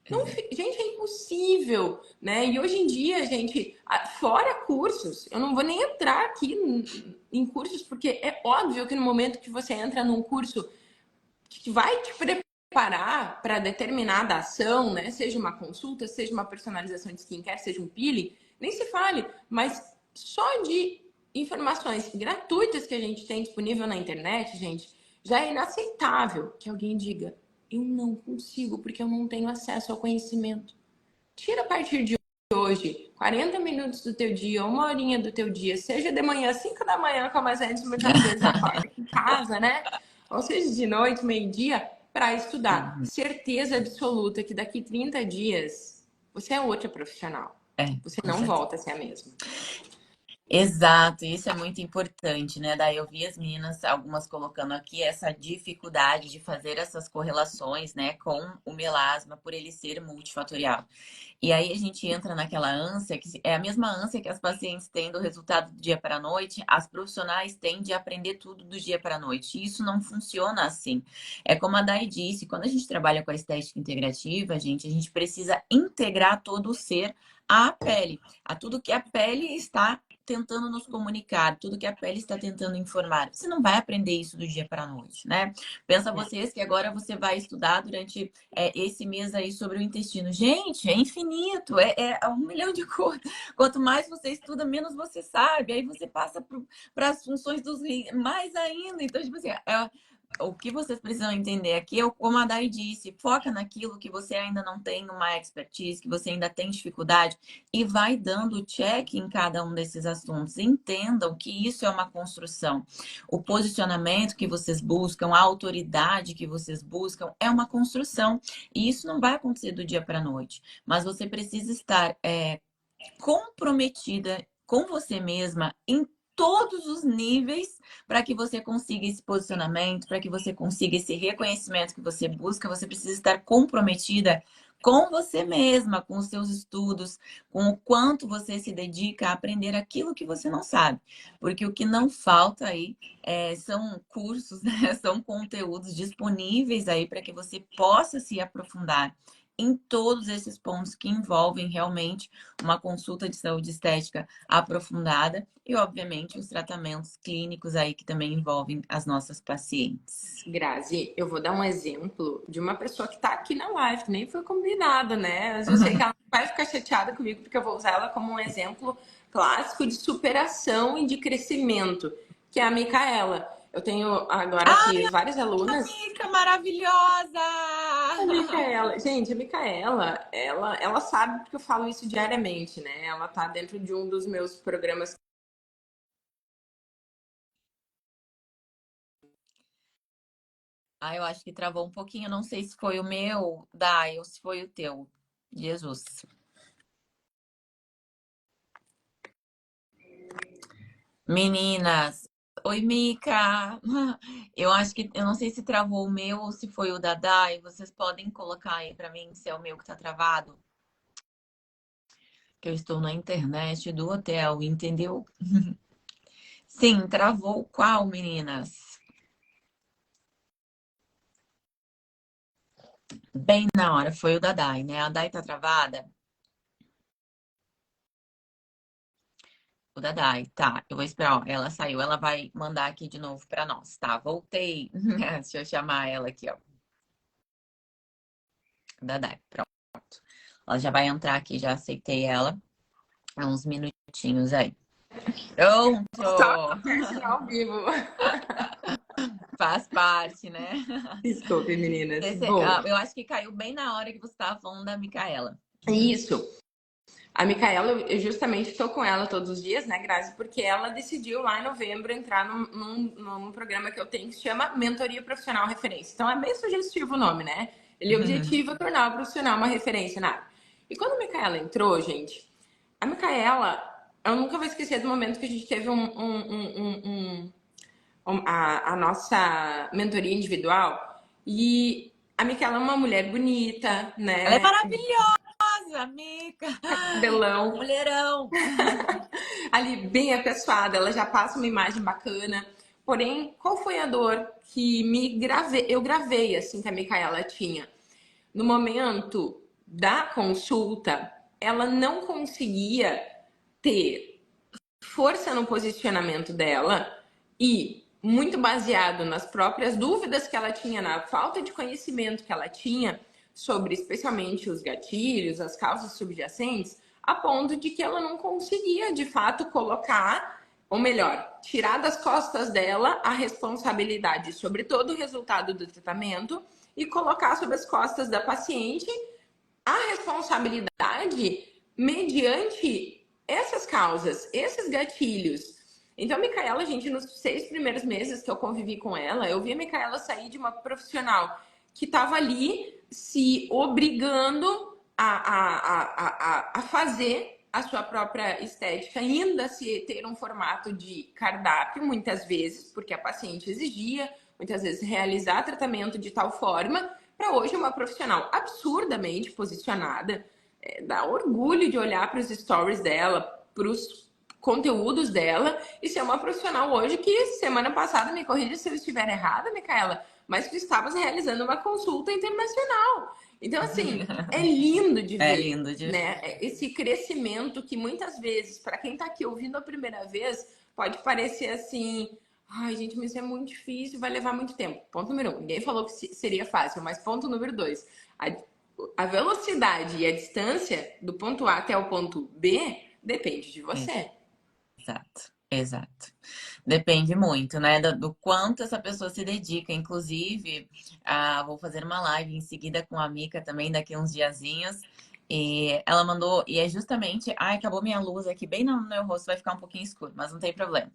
Speaker 2: Não, gente, é impossível, né? E hoje em dia, gente, fora cursos, eu não vou nem entrar aqui em cursos, porque é óbvio que no momento que você entra num curso que vai te preparar para determinada ação, né? Seja uma consulta, seja uma personalização de skincare, seja um peeling, nem se fale, mas só de informações gratuitas que a gente tem disponível na internet, gente, já é inaceitável que alguém diga: eu não consigo porque eu não tenho acesso ao conhecimento. Tira a partir de hoje 40 minutos do teu dia, uma horinha do teu dia, seja de manhã, 5 da manhã, como a gente muitas vezes acorda aqui em casa, né? Ou seja, de noite, meio-dia, para estudar.
Speaker 1: Uhum.
Speaker 2: Certeza absoluta que daqui 30 dias você é outra profissional.
Speaker 1: É,
Speaker 2: Você
Speaker 1: com
Speaker 2: não
Speaker 1: certeza.
Speaker 2: volta a ser a mesma.
Speaker 1: Exato, isso é muito importante, né? Daí eu vi as meninas, algumas colocando aqui essa dificuldade de fazer essas correlações, né, com o melasma por ele ser multifatorial. E aí a gente entra naquela ânsia, que é a mesma ânsia que as pacientes têm do resultado do dia para a noite, as profissionais têm de aprender tudo do dia para a noite. E isso não funciona assim. É como a Dai disse, quando a gente trabalha com a estética integrativa, gente, a gente precisa integrar todo o ser à pele, a tudo que a pele está tentando nos comunicar, tudo que a pele está tentando informar. Você não vai aprender isso do dia para a noite, né? Pensa vocês que agora você vai estudar durante esse mês aí sobre o intestino. Gente, é infinito, é 1 milhão de coisas. Quanto mais você estuda, menos você sabe. Aí você passa para as funções dos rins, mais ainda. Então, tipo assim, o que vocês precisam entender aqui é como a Dai disse, foca naquilo que você ainda não tem uma expertise, que você ainda tem dificuldade, e vai dando check em cada um desses assuntos. Entendam que isso é uma construção. O posicionamento que vocês buscam, a autoridade que vocês buscam, é uma construção. E isso não vai acontecer do dia para a noite. Mas você precisa estar comprometida com você mesma em todos os níveis para que você consiga esse posicionamento, para que você consiga esse reconhecimento que você busca, você precisa estar comprometida com você mesma, com os seus estudos, com o quanto você se dedica a aprender aquilo que você não sabe. Porque o que não falta aí são cursos, né? São conteúdos disponíveis aí para que você possa se aprofundar em todos esses pontos que envolvem realmente uma consulta de saúde estética aprofundada e, obviamente, os tratamentos clínicos aí que também envolvem as nossas pacientes.
Speaker 2: Grazi, eu vou dar um exemplo de uma pessoa que tá aqui na live, que nem foi combinada, né? Mas eu sei que ela vai ficar chateada comigo porque eu vou usar ela como um exemplo clássico de superação e de crescimento, que é a Micaela. Eu tenho agora aqui várias alunas.
Speaker 1: Amiga maravilhosa!
Speaker 2: A Micaela, gente, a Micaela, ela sabe porque eu falo isso diariamente, né? Ela tá dentro de um dos meus programas.
Speaker 1: Ah, eu acho que travou um pouquinho. Não sei se foi o meu, Dai, ou se foi o teu. Jesus. Meninas, oi Mica. Eu acho que eu não sei se travou o meu ou se foi o da Dai. Vocês podem colocar aí pra mim se é o meu que tá travado, que eu estou na internet do hotel, entendeu? Sim, travou qual, meninas? Bem na hora, foi o da Dai, né? A Dai tá travada? O da Dai, tá. Eu vou esperar, ó. Ela saiu, ela vai mandar aqui de novo pra nós, tá? Voltei. Deixa eu chamar ela aqui, ó. Da Dai, pronto. Ela já vai entrar aqui, já aceitei ela. Há uns minutinhos aí.
Speaker 2: Só
Speaker 1: Pronto!
Speaker 2: acontece no ao vivo.
Speaker 1: Faz parte, né?
Speaker 2: Desculpe, meninas. Bom,
Speaker 1: Eu acho que caiu bem na hora que você estava falando da Micaela.
Speaker 2: isso. A Micaela, eu justamente estou com ela todos os dias, né, Grazi? Porque ela decidiu lá em novembro entrar num programa que eu tenho que se chama Mentoria Profissional Referência. Então é bem sugestivo o nome, né? Ele objetiva tornar o profissional uma referência na área. E quando a Micaela entrou, gente, a Micaela, eu nunca vou esquecer do momento que a gente teve a nossa mentoria individual. E a Micaela é uma mulher bonita,
Speaker 1: Ela é
Speaker 2: né?
Speaker 1: maravilhosa, Mica!
Speaker 2: Cabelão.
Speaker 1: Mulherão!
Speaker 2: Ali bem apessoada, ela já passa uma imagem bacana. Porém, qual foi a dor que eu gravei assim que a Micaela tinha? No momento da consulta, ela não conseguia ter força no posicionamento dela e muito baseado nas próprias dúvidas que ela tinha, na falta de conhecimento que ela tinha sobre especialmente os gatilhos, as causas subjacentes, a ponto de que ela não conseguia de fato colocar, ou melhor, tirar das costas dela a responsabilidade sobre todo o resultado do tratamento e colocar sobre as costas da paciente a responsabilidade mediante essas causas, esses gatilhos. Então, a Micaela, gente, nos 6 primeiros meses que eu convivi com ela, eu vi a Micaela sair de uma profissional que estava ali se obrigando a fazer a sua própria estética, ainda se ter um formato de cardápio, muitas vezes, porque a paciente exigia, muitas vezes realizar tratamento de tal forma, para hoje uma profissional absurdamente posicionada. Dá orgulho de olhar para os stories dela, para os conteúdos dela e ser uma profissional hoje que semana passada, me corrija se eu estiver errada, Micaela, mas que estavas realizando uma consulta internacional. Então, assim, é lindo de
Speaker 1: É
Speaker 2: ver,
Speaker 1: lindo de
Speaker 2: né? Esse crescimento que muitas vezes, para quem está aqui ouvindo a primeira vez, pode parecer assim: ai, gente, mas isso é muito difícil, vai levar muito tempo. Ponto número 1. Ninguém falou que seria fácil, mas ponto número 2. A velocidade e a distância do ponto A até o ponto B depende de você.
Speaker 1: Exato, exato. Depende muito, né, do quanto essa pessoa se dedica. Inclusive, vou fazer uma live em seguida com a Mica também, daqui uns diazinhos. E ela mandou, e é justamente, ai, acabou minha luz aqui, bem no meu rosto, vai ficar um pouquinho escuro, mas não tem problema.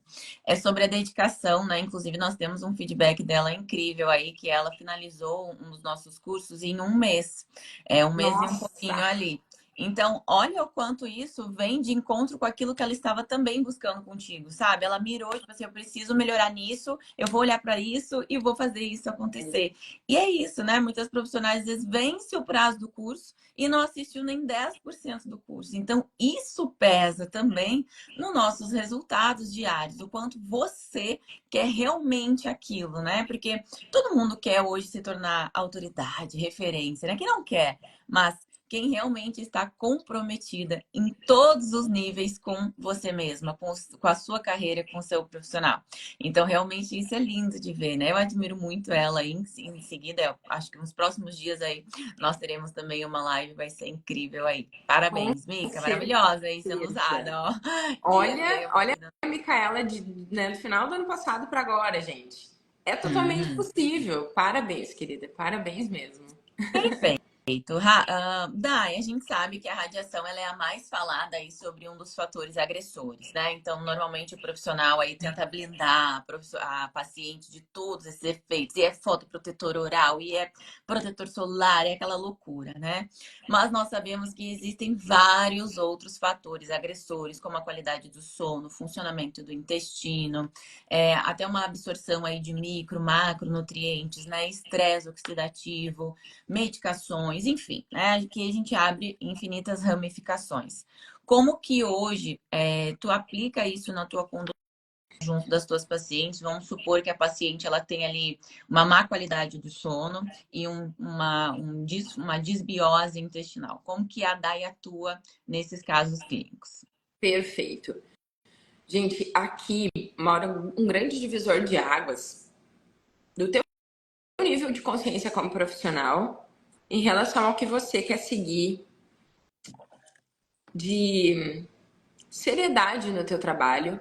Speaker 1: É sobre a dedicação, né? Inclusive, nós temos um feedback dela incrível aí, que ela finalizou um dos nossos cursos em um mês. É um mês e um pouquinho
Speaker 2: Nossa!
Speaker 1: ali. Então, olha o quanto isso vem de encontro com aquilo que ela estava também buscando contigo, sabe? Ela mirou, tipo assim, eu preciso melhorar nisso, eu vou olhar para isso e vou fazer isso acontecer. E é isso, né? Muitas profissionais às vezes vence o prazo do curso e não assistiu nem 10% do curso. Então, isso pesa também nos nossos resultados diários, o quanto você quer realmente aquilo, né? Porque todo mundo quer hoje se tornar autoridade, referência, né? Quem não quer, mas quem realmente está comprometida em todos os níveis com você mesma, com a sua carreira, com o seu profissional. Então, realmente, isso é lindo de ver, né? Eu admiro muito ela aí. Em seguida, eu acho que nos próximos dias aí, nós teremos também uma live, vai ser incrível aí.
Speaker 2: Com
Speaker 1: Parabéns, Mica, maravilhosa aí sendo
Speaker 2: certeza.
Speaker 1: usada, ó. Que
Speaker 2: Olha,
Speaker 1: exemplo.
Speaker 2: olha a Micaela né, do final do ano passado para agora, gente. É totalmente
Speaker 1: Uhum.
Speaker 2: possível. Parabéns, querida. Parabéns mesmo.
Speaker 1: Perfeito. Dai, a gente sabe que a radiação ela é a mais falada aí sobre um dos fatores agressores, né? Então, normalmente o profissional aí tenta blindar a paciente de todos esses efeitos. E é fotoprotetor oral, e é protetor solar, é aquela loucura, né? Mas nós sabemos que existem vários outros fatores agressores, como a qualidade do sono, funcionamento do intestino, até uma absorção aí de micro, macronutrientes, né? Estresse oxidativo, medicações, enfim, né? Que a gente abre infinitas ramificações. Como que hoje tu aplica isso na tua conduta junto das tuas pacientes? Vamos supor que a paciente ela tem ali uma má qualidade do sono e uma disbiose intestinal. Como que a DAI atua nesses casos clínicos?
Speaker 2: Perfeito. Gente, aqui mora um grande divisor de águas do teu nível de consciência como profissional em relação ao que você quer seguir de seriedade no teu trabalho,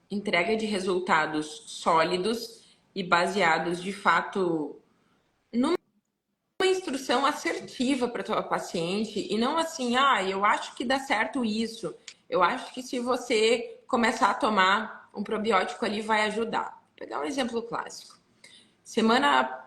Speaker 2: entrega de resultados sólidos e baseados de fato numa instrução assertiva para tua paciente e não assim, eu acho que dá certo isso. Eu acho que se você começar a tomar um probiótico ali vai ajudar. Vou pegar um exemplo clássico. Semana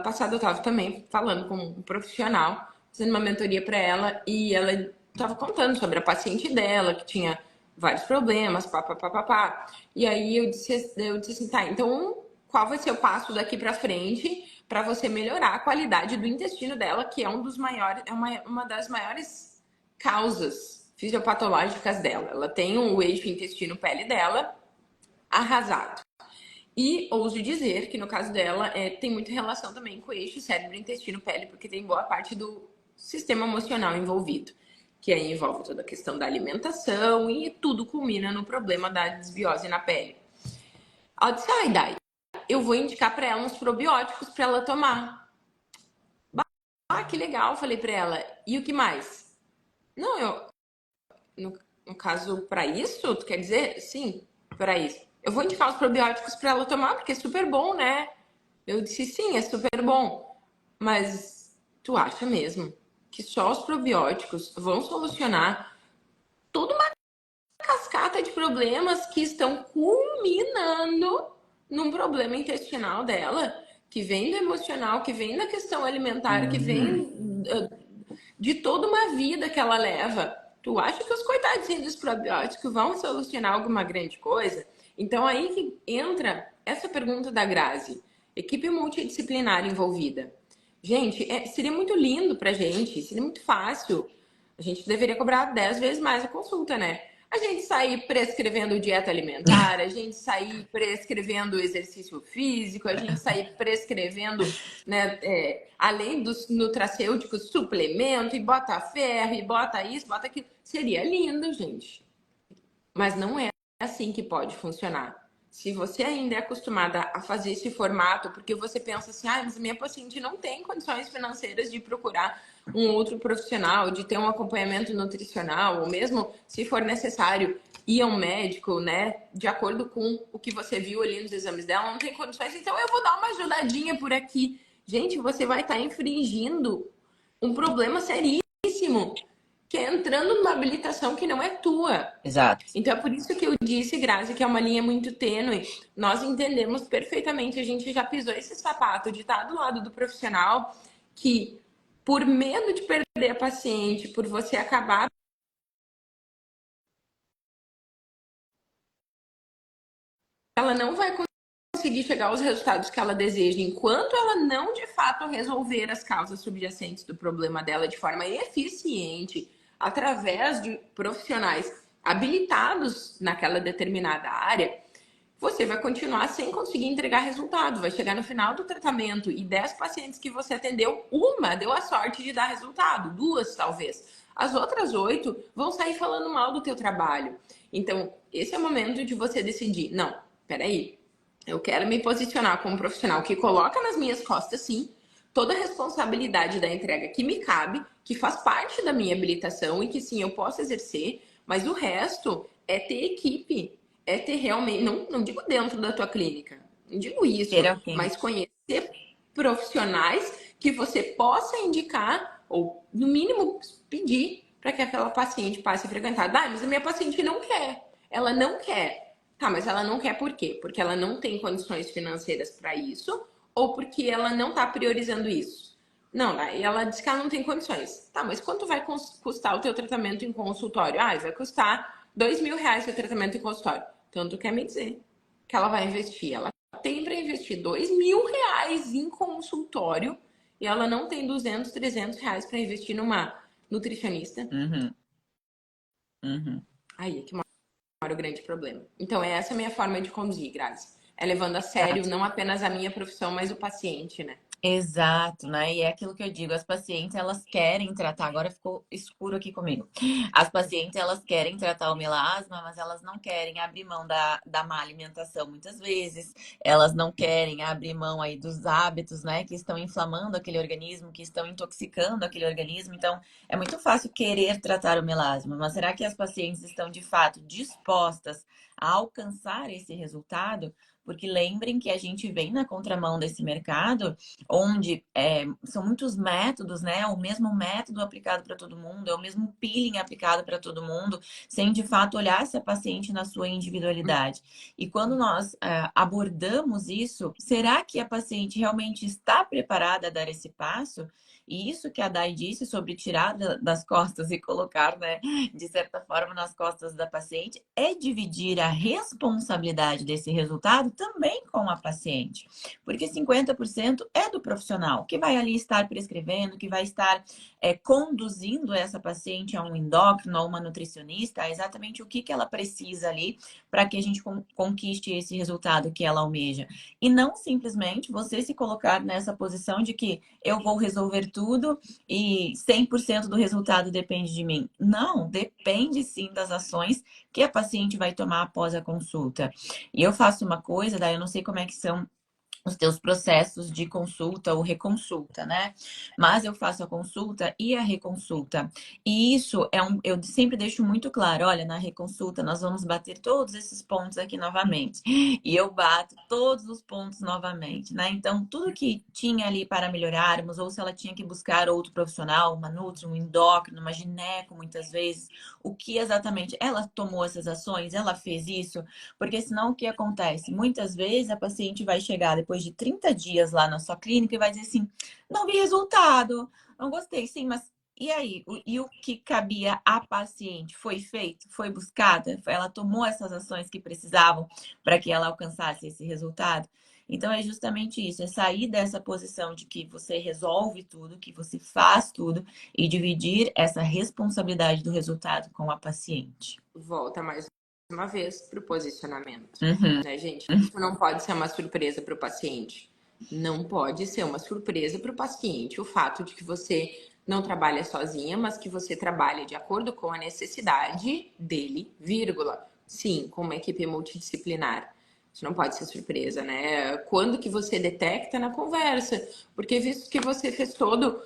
Speaker 2: passada eu estava também falando com um profissional, fazendo uma mentoria para ela e ela estava contando sobre a paciente dela, que tinha vários problemas, pá. E aí eu disse assim, tá, então qual vai ser o passo daqui para frente para você melhorar a qualidade do intestino dela, que é uma das maiores causas fisiopatológicas dela. Ela tem o eixo intestino-pele dela arrasado. E ouso dizer que no caso dela tem muita relação também com o eixo cérebro-intestino-pele, porque tem boa parte do sistema emocional envolvido, que aí envolve toda a questão da alimentação e tudo culmina no problema da desbiose na pele. Ela disse, Dai, eu vou indicar para ela uns probióticos para ela tomar. Que legal, falei para ela. E o que mais? Não, no caso, para isso, tu quer dizer? Sim, para isso. Eu vou indicar os probióticos para ela tomar, porque é super bom, né? Eu disse, sim, é super bom. Mas tu acha mesmo que só os probióticos vão solucionar toda uma cascata de problemas que estão culminando num problema intestinal dela, que vem do emocional, que vem da questão alimentar, que vem de toda uma vida que ela leva? Tu acha que os coitadinhos dos probióticos vão solucionar alguma grande coisa? Então aí que entra essa pergunta da Grazi. Equipe multidisciplinar envolvida. Gente, seria muito lindo pra gente, seria muito fácil. A gente deveria cobrar 10 vezes mais a consulta, né? A gente sair prescrevendo dieta alimentar, a gente sair prescrevendo exercício físico, a gente sair prescrevendo, né, além dos nutracêuticos, suplemento, e bota ferro, e bota isso, bota aquilo. Seria lindo, gente. Mas não é assim que pode funcionar. Se você ainda é acostumada a fazer esse formato, porque você pensa assim, mas a minha paciente não tem condições financeiras de procurar um outro profissional, de ter um acompanhamento nutricional, ou mesmo, se for necessário, ir a um médico, né, de acordo com o que você viu ali nos exames dela, não tem condições, então eu vou dar uma ajudadinha por aqui. Gente, você vai estar infringindo um problema seríssimo, que é entrando numa habilitação que não é tua.
Speaker 1: Exato.
Speaker 2: Então é por isso que eu disse, Grazi, que é uma linha muito tênue. Nós entendemos perfeitamente, a gente já pisou esse sapato de estar do lado do profissional que, por medo de perder a paciente, por você acabar, ela não vai conseguir chegar aos resultados que ela deseja enquanto ela não, de fato, resolver as causas subjacentes do problema dela de forma eficiente, através de profissionais habilitados naquela determinada área. Você vai continuar sem conseguir entregar resultado. Vai chegar no final do tratamento e 10 pacientes que você atendeu, uma deu a sorte de dar resultado, duas talvez. As outras 8 vão sair falando mal do teu trabalho. Então, esse é o momento de você decidir. Não, peraí, eu quero me posicionar como um profissional que coloca nas minhas costas, sim, toda a responsabilidade da entrega que me cabe, que faz parte da minha habilitação e que sim, eu posso exercer, mas o resto é ter equipe, é ter realmente, não digo dentro da tua clínica, não digo isso, mas conhecer profissionais que você possa indicar ou no mínimo pedir para que aquela paciente passe a frequentar. Ah, mas a minha paciente não quer. Ela não quer. Tá, mas ela não quer por quê? Porque ela não tem condições financeiras para isso ou porque ela não está priorizando isso? Não, né? E ela diz que ela não tem condições. Tá, mas quanto vai custar o teu tratamento em consultório? Ah, vai custar R$ 2.000 o tratamento em consultório. Então, tu quer me dizer que ela vai investir? Ela tem para investir R$ 2.000 em consultório e ela não tem 200, R$ 300 para investir numa nutricionista?
Speaker 1: Uhum, uhum.
Speaker 2: Aí é que mora o grande problema. Então, é essa a minha forma de conduzir, Grazi. É levando a sério
Speaker 1: Exato.
Speaker 2: não apenas a minha profissão, mas o paciente, né?
Speaker 1: Exato, né? E é aquilo que eu digo, as pacientes elas querem tratar, agora ficou escuro aqui comigo. As pacientes elas querem tratar o melasma, mas elas não querem abrir mão da má alimentação muitas vezes, elas não querem abrir mão aí dos hábitos, né, que estão inflamando aquele organismo, que estão intoxicando aquele organismo. Então, é muito fácil querer tratar o melasma, mas será que as pacientes estão de fato dispostas a alcançar esse resultado? Porque lembrem que a gente vem na contramão desse mercado onde são muitos métodos, né? O mesmo método aplicado para todo mundo, é o mesmo peeling aplicado para todo mundo, sem de fato olhar essa paciente na sua individualidade. E quando nós abordamos isso, será que a paciente realmente está preparada a dar esse passo? E isso que a Dai disse sobre tirar das costas e colocar, né, de certa forma, nas costas da paciente, é dividir a responsabilidade desse resultado também com a paciente. Porque 50% é do profissional, que vai ali estar prescrevendo, que vai estar conduzindo essa paciente a um endócrino, a uma nutricionista, a exatamente o que ela precisa ali para que a gente conquiste esse resultado que ela almeja. E não simplesmente você se colocar nessa posição de que eu vou resolver tudo e 100% do resultado depende de mim. Não, depende sim das ações que a paciente vai tomar após a consulta. E eu faço uma coisa, daí eu não sei como é que são os teus processos de consulta ou reconsulta, né? Mas eu faço a consulta e a reconsulta. E isso eu sempre deixo muito claro, olha, na reconsulta nós vamos bater todos esses pontos aqui novamente. E eu bato todos os pontos novamente, né? Então, tudo que tinha ali para melhorarmos, ou se ela tinha que buscar outro profissional, uma nutri, um endócrino, uma gineco, muitas vezes, o que exatamente ela tomou essas ações, ela fez isso, porque senão o que acontece? Muitas vezes a paciente vai chegar depois de 30 dias lá na sua clínica e vai dizer assim: não vi resultado, não gostei, sim, mas e aí? E o que cabia à paciente foi feito? Foi buscada? Ela tomou essas ações que precisavam para que ela alcançasse esse resultado? Então é justamente isso, é sair dessa posição de que você resolve tudo, que você faz tudo e dividir essa responsabilidade do resultado com a paciente.
Speaker 2: Volta mais uma vez para o posicionamento,
Speaker 1: Uhum.
Speaker 2: né, gente? Isso não pode ser uma surpresa para o paciente. Não pode ser uma surpresa para o paciente o fato de que você não trabalha sozinha, mas que você trabalha de acordo com a necessidade dele, vírgula. Sim, com uma equipe multidisciplinar. Isso não pode ser surpresa, né? Quando que você detecta na conversa? Porque visto que você fez toda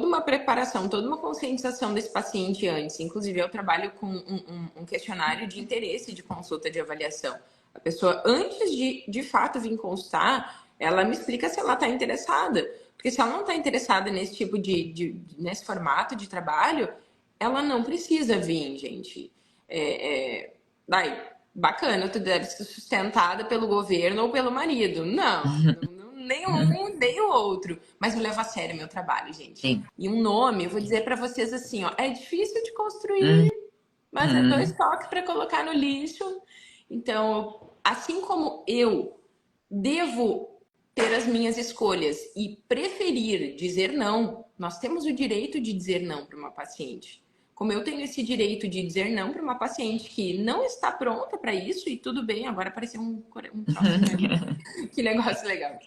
Speaker 2: uma preparação, toda uma conscientização desse paciente antes. Inclusive, eu trabalho com um questionário de interesse de consulta de avaliação. A pessoa, antes de fato vir consultar, ela me explica se ela está interessada. Porque se ela não está interessada nesse tipo nesse formato de trabalho, ela não precisa vir, gente. Daí, bacana, tu deve ser sustentada pelo governo ou pelo marido. Não, nem um nem o outro. Mas eu levo a sério meu trabalho, gente.
Speaker 1: Sim.
Speaker 2: E um nome, eu vou dizer para vocês assim, ó, é difícil de construir, mas é dois
Speaker 1: Uhum.
Speaker 2: toques para colocar no lixo. Então, assim como eu devo ter as minhas escolhas e preferir dizer não, nós temos o direito de dizer não para uma paciente. Como eu tenho esse direito de dizer não para uma paciente que não está pronta para isso, e tudo bem, agora apareceu um trocinho ali. Que negócio legal.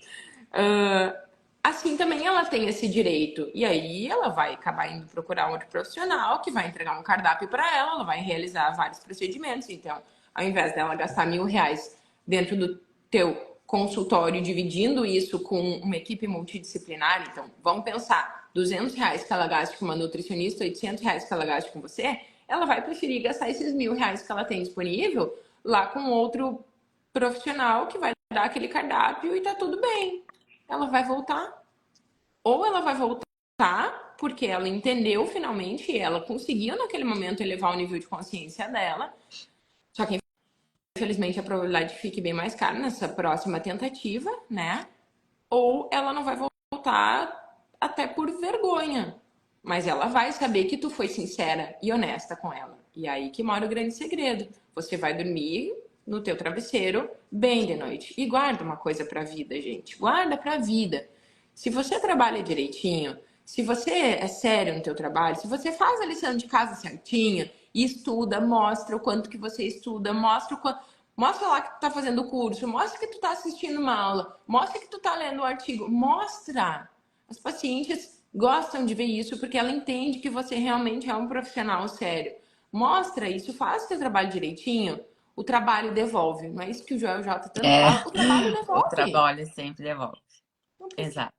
Speaker 2: Assim também ela tem esse direito. E aí ela vai acabar indo procurar um outro profissional que vai entregar um cardápio para ela, ela vai realizar vários procedimentos. Então, ao invés dela gastar R$ 1.000 dentro do teu consultório, dividindo isso com uma equipe multidisciplinar, então vamos pensar, R$ 200 que ela gaste com uma nutricionista, R$ 800 que ela gaste com você, ela vai preferir gastar esses R$ 1.000 que ela tem disponível lá com outro profissional que vai dar aquele cardápio e tá tudo bem. Ela vai voltar, ou ela vai voltar voltar, porque ela entendeu finalmente, e ela conseguiu naquele momento elevar o nível de consciência dela. Só que infelizmente a probabilidade fique bem mais cara nessa próxima tentativa, né? Ou ela não vai voltar até por vergonha. Mas ela vai saber que tu foi sincera e honesta com ela. E aí que mora o grande segredo. Você vai dormir no teu travesseiro bem de noite. E guarda uma coisa pra vida, gente. Guarda pra vida. Se você trabalha direitinho, se você é sério no teu trabalho, se você faz a lição de casa certinha e estuda, mostra o quanto que você estuda, mostra o quanto, mostra lá que tu tá fazendo o curso, mostra que tu tá assistindo uma aula, mostra que tu tá lendo o artigo, mostra. As pacientes gostam de ver isso porque ela entende que você realmente é um profissional sério. Mostra isso, faz o teu trabalho direitinho, o trabalho devolve. Não é isso que o Joel J tanto
Speaker 1: É,
Speaker 2: fala? O trabalho
Speaker 1: o
Speaker 2: devolve.
Speaker 1: trabalho sempre devolve.
Speaker 2: Não precisa.
Speaker 1: Exato.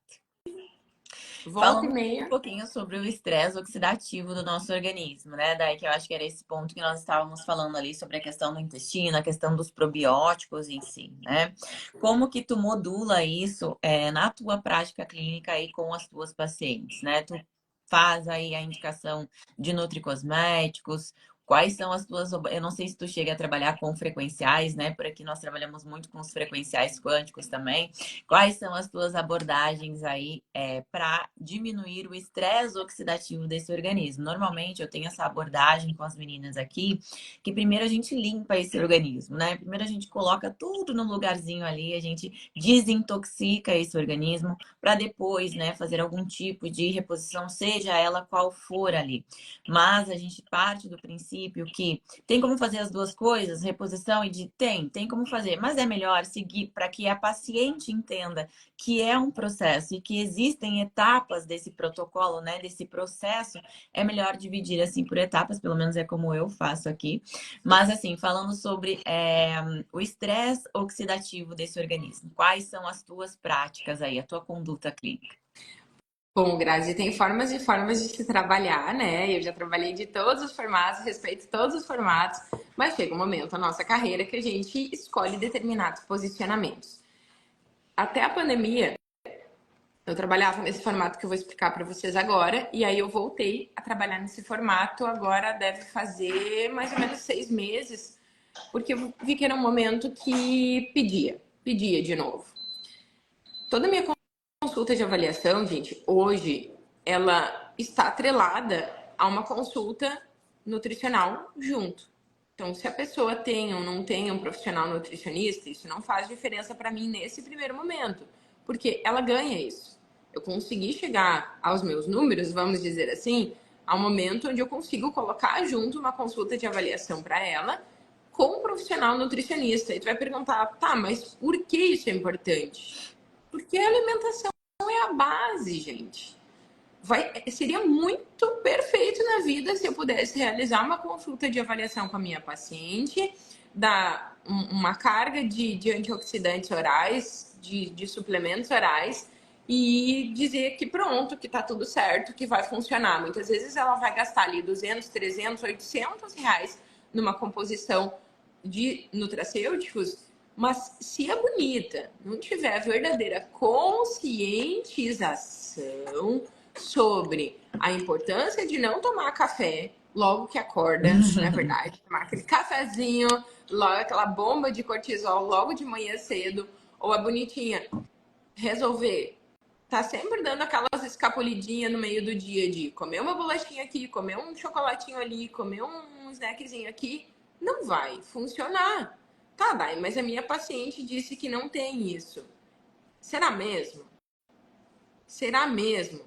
Speaker 2: Volta e
Speaker 1: Falando um
Speaker 2: meia.
Speaker 1: pouquinho sobre o estresse oxidativo do nosso organismo, né? Daí que eu acho que era esse ponto que nós estávamos falando ali sobre a questão do intestino, a questão dos probióticos em si, né? Como que tu modula isso na tua prática clínica aí com as tuas pacientes, né? Tu faz aí a indicação de nutricosméticos, quais são as tuas... Eu não sei se tu chega a trabalhar com frequenciais, né? Por aqui nós trabalhamos muito com os frequenciais quânticos também. Quais são as tuas abordagens aí para diminuir o estresse oxidativo desse organismo? Normalmente eu tenho essa abordagem com as meninas aqui, que primeiro a gente limpa esse organismo, né? Primeiro a gente coloca tudo no lugarzinho ali, a gente desintoxica esse organismo para depois, né, fazer algum tipo de reposição, seja ela qual for ali. Mas a gente parte do princípio que tem como fazer as duas coisas, reposição e tem como fazer, mas é melhor seguir para que a paciente entenda que é um processo e que existem etapas desse protocolo, né, desse processo, é melhor dividir assim por etapas, pelo menos é como eu faço aqui. Mas assim, falando sobre o estresse oxidativo desse organismo, quais são as tuas práticas aí, a tua conduta clínica?
Speaker 2: Bom, Grazi, tem formas e formas de se trabalhar, né? Eu já trabalhei de todos os formatos, respeito todos os formatos, mas chega um momento na nossa carreira que a gente escolhe determinados posicionamentos. Até a pandemia, eu trabalhava nesse formato que eu vou explicar para vocês agora, e aí eu voltei a trabalhar nesse formato, agora deve fazer mais ou menos 6 meses, porque eu vi que era um momento que pedia de novo. Toda a minha consulta de avaliação, gente, hoje ela está atrelada a uma consulta nutricional junto. Então, se a pessoa tem ou não tem um profissional nutricionista, isso não faz diferença para mim nesse primeiro momento, porque ela ganha isso. Eu consegui chegar aos meus números, vamos dizer assim, ao momento onde eu consigo colocar junto uma consulta de avaliação para ela com um profissional nutricionista. E tu vai perguntar, tá, mas por que isso é importante? Porque a alimentação é a base, gente. Seria muito perfeito na vida se eu pudesse realizar uma consulta de avaliação com a minha paciente, dar uma carga de antioxidantes orais, de suplementos orais e dizer que pronto, que tá tudo certo, que vai funcionar. Muitas vezes ela vai gastar ali 200, 300, 800 reais numa composição de nutracêuticos, mas se a bonita não tiver verdadeira conscientização sobre a importância de não tomar café logo que acorda, na verdade, tomar aquele cafezinho, logo aquela bomba de cortisol logo de manhã cedo, ou a bonitinha resolver tá sempre dando aquelas escapulidinhas no meio do dia de comer uma bolachinha aqui, comer um chocolatinho ali, comer um snackzinho aqui, não vai funcionar. Tá, Dai, mas a minha paciente disse que não tem isso. Será mesmo? Será mesmo?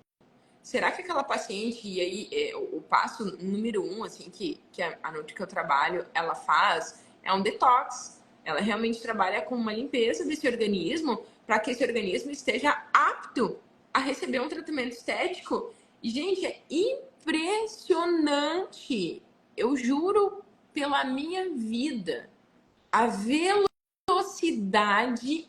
Speaker 2: Será que aquela paciente, e aí o passo número um, assim, que a Nutri que eu trabalho, ela faz, é um detox. Ela realmente trabalha com uma limpeza desse organismo para que esse organismo esteja apto a receber um tratamento estético. E, gente, é impressionante. Eu juro pela minha vida. A velocidade,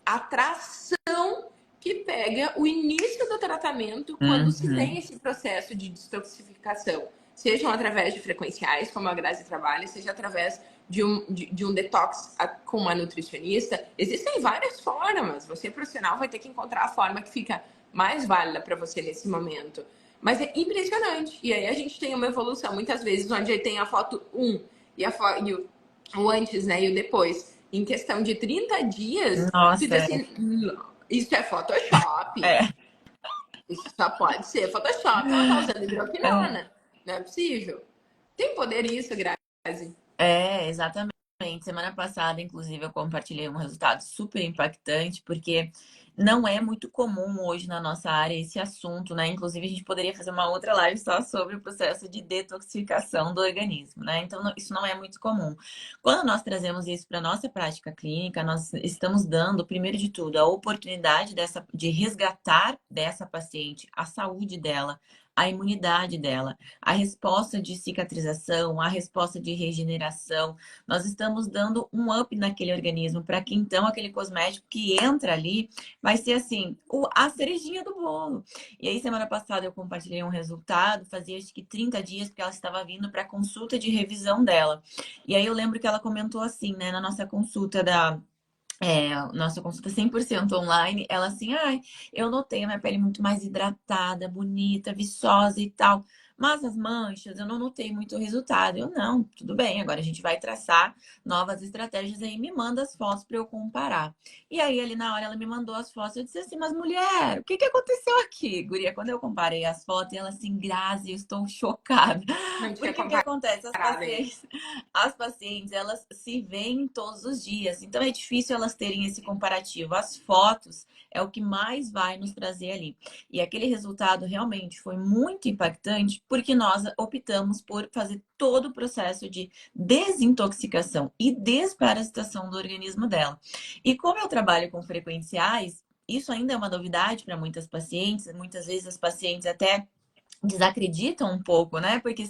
Speaker 2: a tração que pega o início do tratamento quando se tem
Speaker 1: Uhum.
Speaker 2: esse processo de detoxificação, sejam através de frequenciais, como a Grazi trabalha, seja através de um detox com uma nutricionista. Existem várias formas. Você, profissional, vai ter que encontrar a forma que fica mais válida para você nesse momento. Mas é impressionante. E aí a gente tem uma evolução, muitas vezes, onde tem a foto 1 e o antes, né? E o depois. Em questão de 30 dias, tu diz
Speaker 1: Nossa,
Speaker 2: assim, isso é Photoshop.
Speaker 1: é,
Speaker 2: Isso só pode ser Photoshop. Ela tá usando
Speaker 1: é.
Speaker 2: hidroquinona. Não é possível. Tem poder isso, Grazi.
Speaker 1: Exatamente. Semana passada, inclusive, eu compartilhei um resultado super impactante, porque não é muito comum hoje na nossa área esse assunto, né? Inclusive, a gente poderia fazer uma outra live só sobre o processo de detoxificação do organismo, né? Então, isso não é muito comum. Quando nós trazemos isso para a nossa prática clínica, nós estamos dando, primeiro de tudo, a oportunidade de resgatar dessa paciente a saúde dela, a imunidade dela, a resposta de cicatrização, a resposta de regeneração. Nós estamos dando um up naquele organismo para que então aquele cosmético que entra ali vai ser assim, a cerejinha do bolo. E aí, semana passada, eu compartilhei um resultado, fazia acho que 30 dias, porque ela estava vindo para consulta de revisão dela. E aí eu lembro que ela comentou assim, né, na nossa consulta nossa consulta 100% online, ela assim, ai, eu notei a minha pele muito mais hidratada, bonita, viçosa e tal, mas as manchas eu não notei muito resultado. Eu, não, tudo bem, agora a gente vai traçar novas estratégias aí, me manda as fotos para eu comparar. E aí, ali na hora, ela me mandou as fotos, eu disse assim, mas mulher, o que que aconteceu aqui? Guria, quando eu comparei as fotos, ela assim, Grazi, eu estou chocada.
Speaker 2: Não tinha
Speaker 1: Porque o que
Speaker 2: comparado
Speaker 1: acontece?
Speaker 2: ainda.
Speaker 1: As pacientes, elas se veem todos os dias, então é difícil elas terem esse comparativo. As fotos é o que mais vai nos trazer ali. E aquele resultado realmente foi muito impactante, porque nós optamos por fazer todo o processo de desintoxicação e desparasitação do organismo dela. E como eu trabalho com frequenciais, isso ainda é uma novidade para muitas pacientes, muitas vezes as pacientes até desacreditam um pouco, né? Porque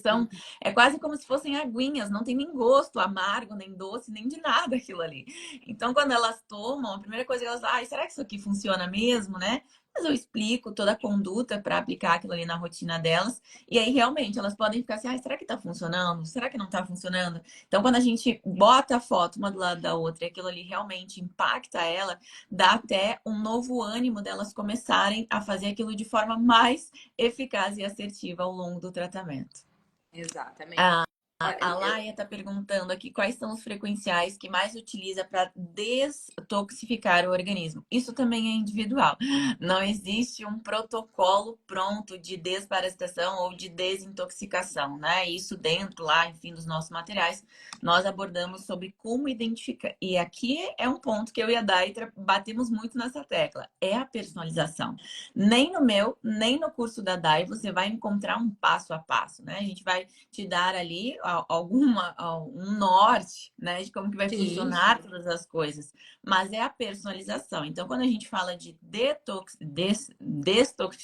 Speaker 1: é quase como se fossem aguinhas, não tem nem gosto amargo, nem doce, nem de nada aquilo ali. Então, quando elas tomam, a primeira coisa que elas, ai, será que isso aqui funciona mesmo, né? Mas eu explico toda a conduta para aplicar aquilo ali na rotina delas. E aí, realmente, elas podem ficar assim, ai, será que tá funcionando? Será que não tá funcionando? Então, quando a gente bota a foto uma do lado da outra e aquilo ali realmente impacta ela, dá até um novo ânimo delas começarem a fazer aquilo de forma mais eficaz e assertiva ao longo do tratamento.
Speaker 2: Exatamente.
Speaker 1: A,
Speaker 2: Olha,
Speaker 1: a Laia está perguntando aqui quais são os frequenciais que mais utiliza para detoxificar o organismo. Isso também é individual. Não existe um protocolo pronto de desparasitação ou de desintoxicação, né? Isso dentro lá, enfim, dos nossos materiais, nós abordamos sobre como identificar. E aqui é um ponto que eu e a Dai batemos muito nessa tecla, é a personalização. Nem no meu, nem no curso da Dai você vai encontrar um passo a passo, né? A gente vai te dar ali um norte, né, de como que vai
Speaker 2: sim,
Speaker 1: funcionar
Speaker 2: sim.
Speaker 1: todas as coisas, mas é a personalização. Então, quando a gente fala de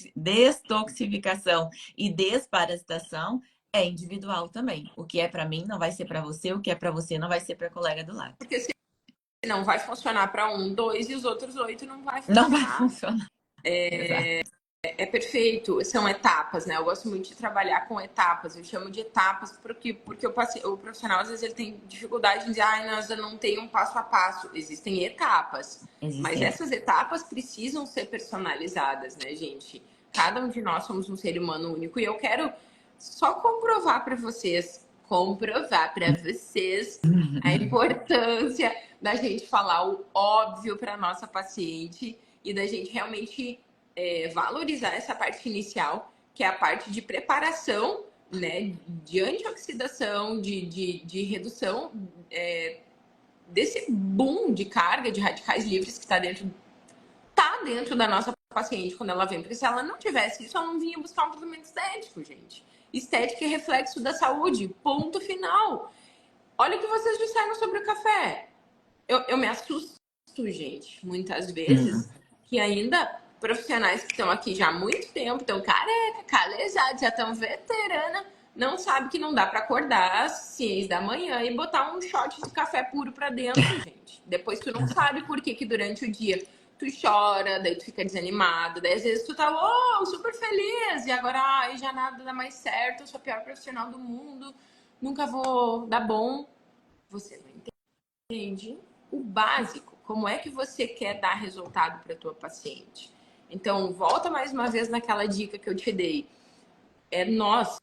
Speaker 1: destoxificação e desparasitação, é individual também. O que é para mim não vai ser para você, o que é para você não vai ser para colega do lado.
Speaker 2: Porque senão vai funcionar para um, dois e os outros oito não vai
Speaker 1: Não vai
Speaker 2: funcionar.
Speaker 1: funcionar. Exato.
Speaker 2: É perfeito, são etapas, né? Eu gosto muito de trabalhar com etapas, eu chamo de etapas porque o profissional às vezes ele tem dificuldade em dizer, ai, nós eu não tenho um passo a passo. Existem etapas, mas
Speaker 1: Existem.
Speaker 2: essas etapas precisam ser personalizadas, né, gente? Cada um de nós somos um ser humano único e eu quero só comprovar para vocês a importância da gente falar o óbvio para nossa paciente e da gente realmente valorizar essa parte inicial, que é a parte de preparação, né, de antioxidação, de redução desse boom de carga de radicais livres que tá dentro da nossa paciente quando ela vem. Porque se ela não tivesse isso, ela não vinha buscar um tratamento estético, gente. Estética é reflexo da saúde, ponto final. Olha o que vocês disseram sobre o café. Eu me assusto, gente, muitas vezes, que ainda profissionais que estão aqui já há muito tempo, estão careca, calejados, já estão veterana, não sabe que não dá para acordar às 6 da manhã e botar um shot de café puro para dentro, gente. Depois tu não sabe por que durante o dia tu chora, daí tu fica desanimado, daí às vezes tu tá, oh, super feliz, e agora, ai, já nada dá mais certo, eu sou a pior profissional do mundo, nunca vou dar bom. Você não entende o básico. Como é que você quer dar resultado para a tua paciente? Então, volta mais uma vez naquela dica que eu te dei. É nós,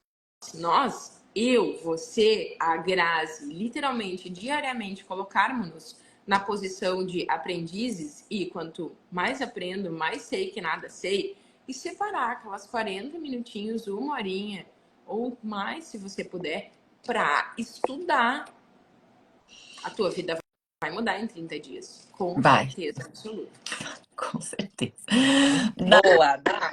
Speaker 2: eu, você, a Grazi, literalmente, diariamente, colocarmos-nos na posição de aprendizes e quanto mais aprendo, mais sei que nada sei, e separar aquelas 40 minutinhos, uma horinha ou mais, se você puder, para estudar. A tua vida vai mudar em 30 dias, com
Speaker 1: Vai,
Speaker 2: certeza absoluta.
Speaker 1: com certeza.
Speaker 3: Boa, Dá.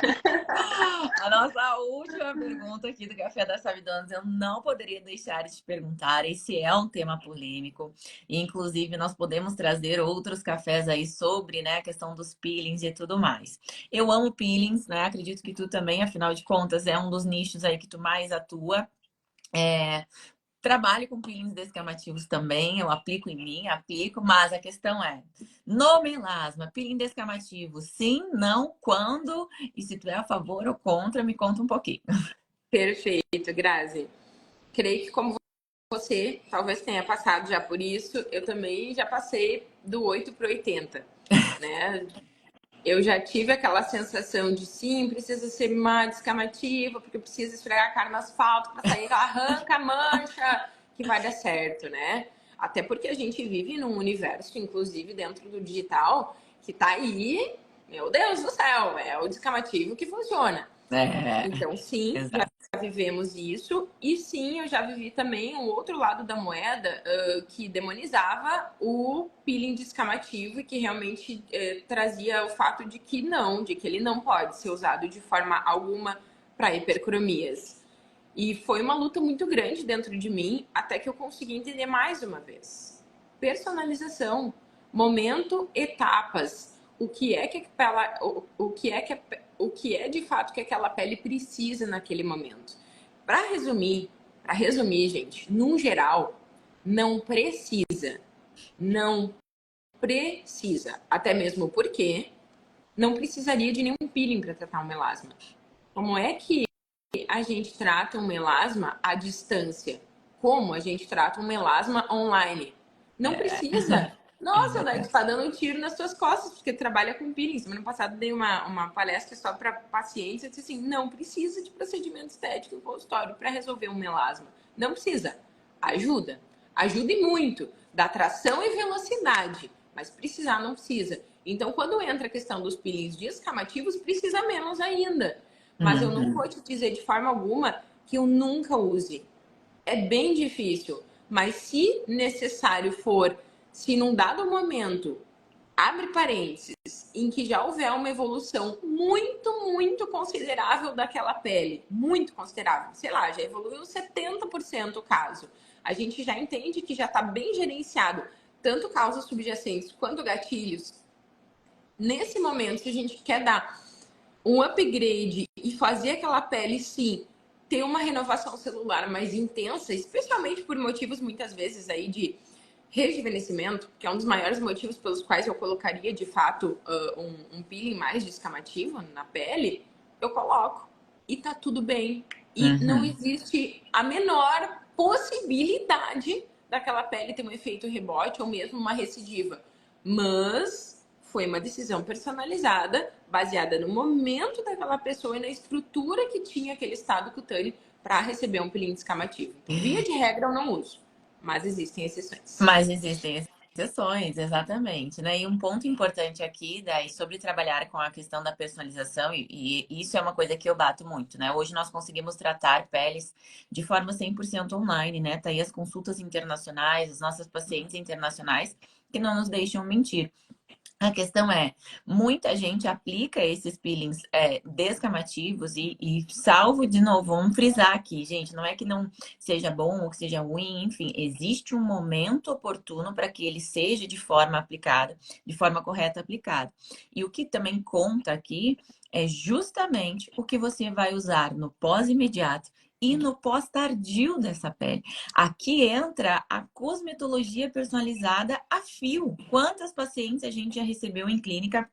Speaker 3: A nossa última pergunta aqui do Café das Sabidonas, eu não poderia deixar de te perguntar. Esse é um tema polêmico, e inclusive nós podemos trazer outros cafés aí sobre, né, a questão dos peelings e tudo mais. Eu amo peelings, né? Acredito que tu também, afinal de contas, é um dos nichos aí que tu mais atua. Trabalho com peelings descamativos também, eu aplico em mim, mas a questão é, no melasma, peeling descamativo, sim, não, quando? E se tu é a favor ou contra, me conta um pouquinho.
Speaker 2: Perfeito, Grazi. Creio que como você talvez tenha passado já por isso, eu também já passei do 8 para 80, né? Eu já tive aquela sensação de sim, precisa ser mais descamativa, porque precisa esfregar a cara no asfalto para sair aquela arranca, mancha, que vai dar certo, né? Até porque a gente vive num universo, inclusive dentro do digital, que tá aí, meu Deus do céu, é o descamativo que funciona.
Speaker 3: É,
Speaker 2: Então, sim, já
Speaker 3: exato.
Speaker 2: vivemos isso. E sim, eu já vivi também o outro lado da moeda, que demonizava o peeling descamativo e que realmente trazia o fato de que não, de que ele não pode ser usado de forma alguma para hipercromias. E foi uma luta muito grande dentro de mim, até que eu consegui entender mais uma vez. Personalização, momento, etapas. O que é que aquela, o que é de fato que aquela pele precisa naquele momento. Para resumir, gente, num geral, não precisa. Não precisa. Até mesmo porque não precisaria de nenhum peeling para tratar um melasma. Como é que a gente trata um melasma à distância? Como a gente trata um melasma online? Não precisa. Nossa, daí tu tá dando um tiro nas tuas costas, porque tu trabalha com peeling. Semana passada dei uma palestra só para pacientes. Eu disse assim: não precisa de procedimento estético no consultório para resolver um melasma. Não precisa. Ajuda. Ajuda e muito. Dá tração e velocidade. Mas precisar não precisa. Então, quando entra a questão dos peelings descamativos, precisa menos ainda. Mas eu não vou te dizer de forma alguma que eu nunca use. É bem difícil. Mas se necessário for, se num dado momento, abre parênteses, em que já houver uma evolução muito considerável daquela pele, muito considerável, sei lá, já evoluiu 70% o caso, a gente já entende que já está bem gerenciado, tanto causas subjacentes quanto gatilhos. Nesse momento, se a gente quer dar um upgrade e fazer aquela pele, sim, ter uma renovação celular mais intensa, especialmente por motivos muitas vezes aí de rejuvenescimento, que é um dos maiores motivos pelos quais eu colocaria de fato um peeling mais descamativo na pele, eu coloco. E tá tudo bem. E não existe a menor possibilidade daquela pele ter um efeito rebote ou mesmo uma recidiva. Mas foi uma decisão personalizada, baseada no momento daquela pessoa e na estrutura que tinha aquele estado cutâneo para receber um peeling descamativo. Então, via de regra, eu não uso, mas existem exceções.
Speaker 3: Mas existem exceções, exatamente, né? E um ponto importante aqui, daí, sobre trabalhar com a questão da personalização, e isso é uma coisa que eu bato muito, né? Hoje nós conseguimos tratar peles de forma 100% online, né? Tá aí as consultas internacionais, as nossas pacientes internacionais, que não nos deixam mentir. A questão é, muita gente aplica esses peelings descamativos e salvo de novo, vamos frisar aqui, gente, não é que não seja bom ou que seja ruim, enfim, existe um momento oportuno para que ele seja de forma aplicada, de forma correta aplicada. E o que também conta aqui é justamente o que você vai usar no pós-imediato e no pós-tardio dessa pele. Aqui entra a cosmetologia personalizada a fio. Quantas pacientes a gente já recebeu em clínica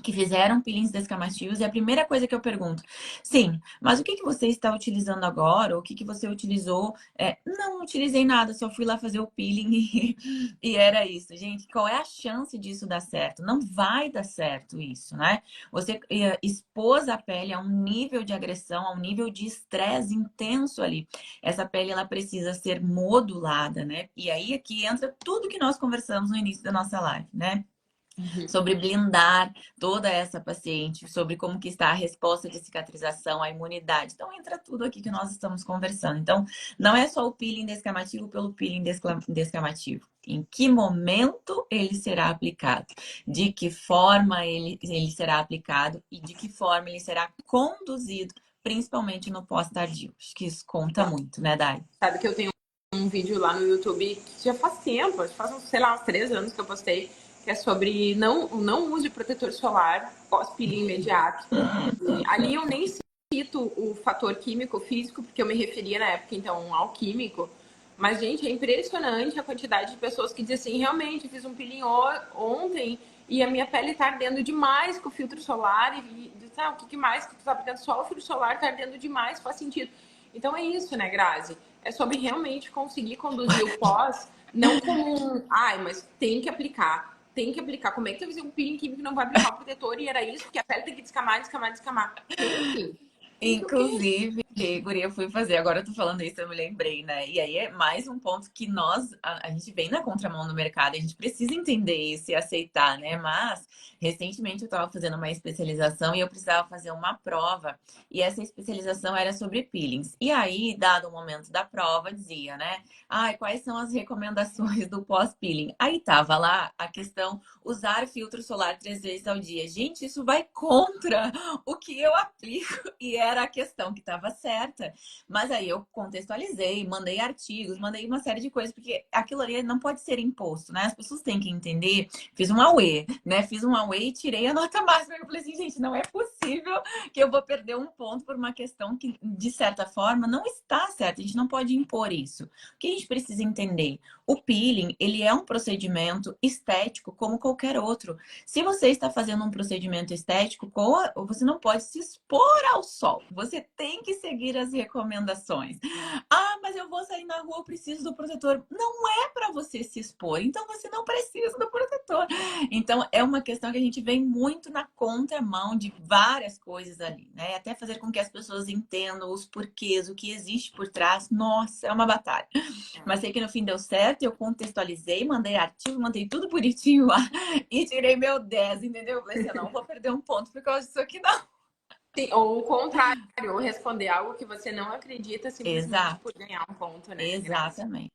Speaker 3: que fizeram peelings descamativos, e a primeira coisa que eu pergunto, sim, mas o que você está utilizando agora? Ou o que você utilizou? Não utilizei nada, só fui lá fazer o peeling e era isso. Gente, qual é a chance disso dar certo? Não vai dar certo isso, né? Você expôs a pele a um nível de agressão, a um nível de estresse intenso ali. Essa pele, ela precisa ser modulada, né? E aí aqui entra tudo que nós conversamos no início da nossa live, né? Sobre blindar toda essa paciente, sobre como que está a resposta de cicatrização, a imunidade. Então, entra tudo aqui que nós estamos conversando. Então, não é só o peeling descamativo pelo peeling descamativo. Em que momento ele será aplicado? De que forma ele será aplicado? E de que forma ele será conduzido, principalmente no pós-tardio. Acho que isso conta muito, né, Dai?
Speaker 2: Sabe que eu tenho um vídeo lá no YouTube que já faz tempo, faz uns, sei lá, uns 3 anos que eu postei, que é sobre não use protetor solar pós-peeling imediato. E ali eu nem cito o fator químico físico, porque eu me referia na época, então, ao químico. Mas, gente, é impressionante a quantidade de pessoas que dizem assim, realmente, eu fiz um peeling ontem e a minha pele tá ardendo demais com o filtro solar. E o que mais que tu tá aplicando? Só o filtro solar tá ardendo demais, faz sentido. Então é isso, né, Grazi? É sobre realmente conseguir conduzir o pós, não como um, ai, mas tem que aplicar. Tem que aplicar. Como é que tu vai fazer um peeling químico e não vai aplicar o protetor? E era isso, porque a pele tem que descamar, descamar, descamar. Tem que. Tem que o quê?
Speaker 3: Inclusive, guria, eu fui fazer, agora eu tô falando isso, eu me lembrei, né? E aí é mais um ponto que a gente vem na contramão no mercado, a gente precisa entender isso e aceitar, né? Mas, recentemente eu tava fazendo uma especialização e eu precisava fazer uma prova, e essa especialização era sobre peelings. E aí, dado o momento da prova, dizia, né? Ai, quais são as recomendações do pós-peeling? Aí tava lá a questão, usar filtro solar 3 vezes ao dia. Gente, isso vai contra o que eu aplico e era a questão que estava certa. Mas aí eu contextualizei, mandei artigos, mandei uma série de coisas, porque aquilo ali não pode ser imposto, né? As pessoas têm que entender. Fiz um AUE, né? Fiz um AUE e tirei a nota máxima. Eu falei assim, gente, não é possível que eu vou perder um ponto por uma questão que, de certa forma, não está certa. A gente não pode impor isso. O que a gente precisa entender? O peeling, ele é um procedimento estético como qualquer outro. Se você está fazendo um procedimento estético, você não pode se expor ao sol. Você tem que seguir as recomendações. Ah, mas eu vou sair na rua, eu preciso do protetor. Não é para você se expor, então você não precisa do protetor. Então é uma questão que a gente vem muito na contramão de várias coisas ali, né? Até fazer com que as pessoas entendam os porquês, o que existe por trás. Nossa, é uma batalha. Mas sei que no fim deu certo, eu contextualizei, mandei artigo, mandei tudo bonitinho lá e tirei meu 10, entendeu? Eu falei assim, eu não vou perder um ponto por causa disso aqui, não.
Speaker 2: Sim, ou o contrário, ou responder algo que você não acredita simplesmente
Speaker 3: Exato,
Speaker 2: por ganhar um ponto, né, Grazi?
Speaker 3: exatamente,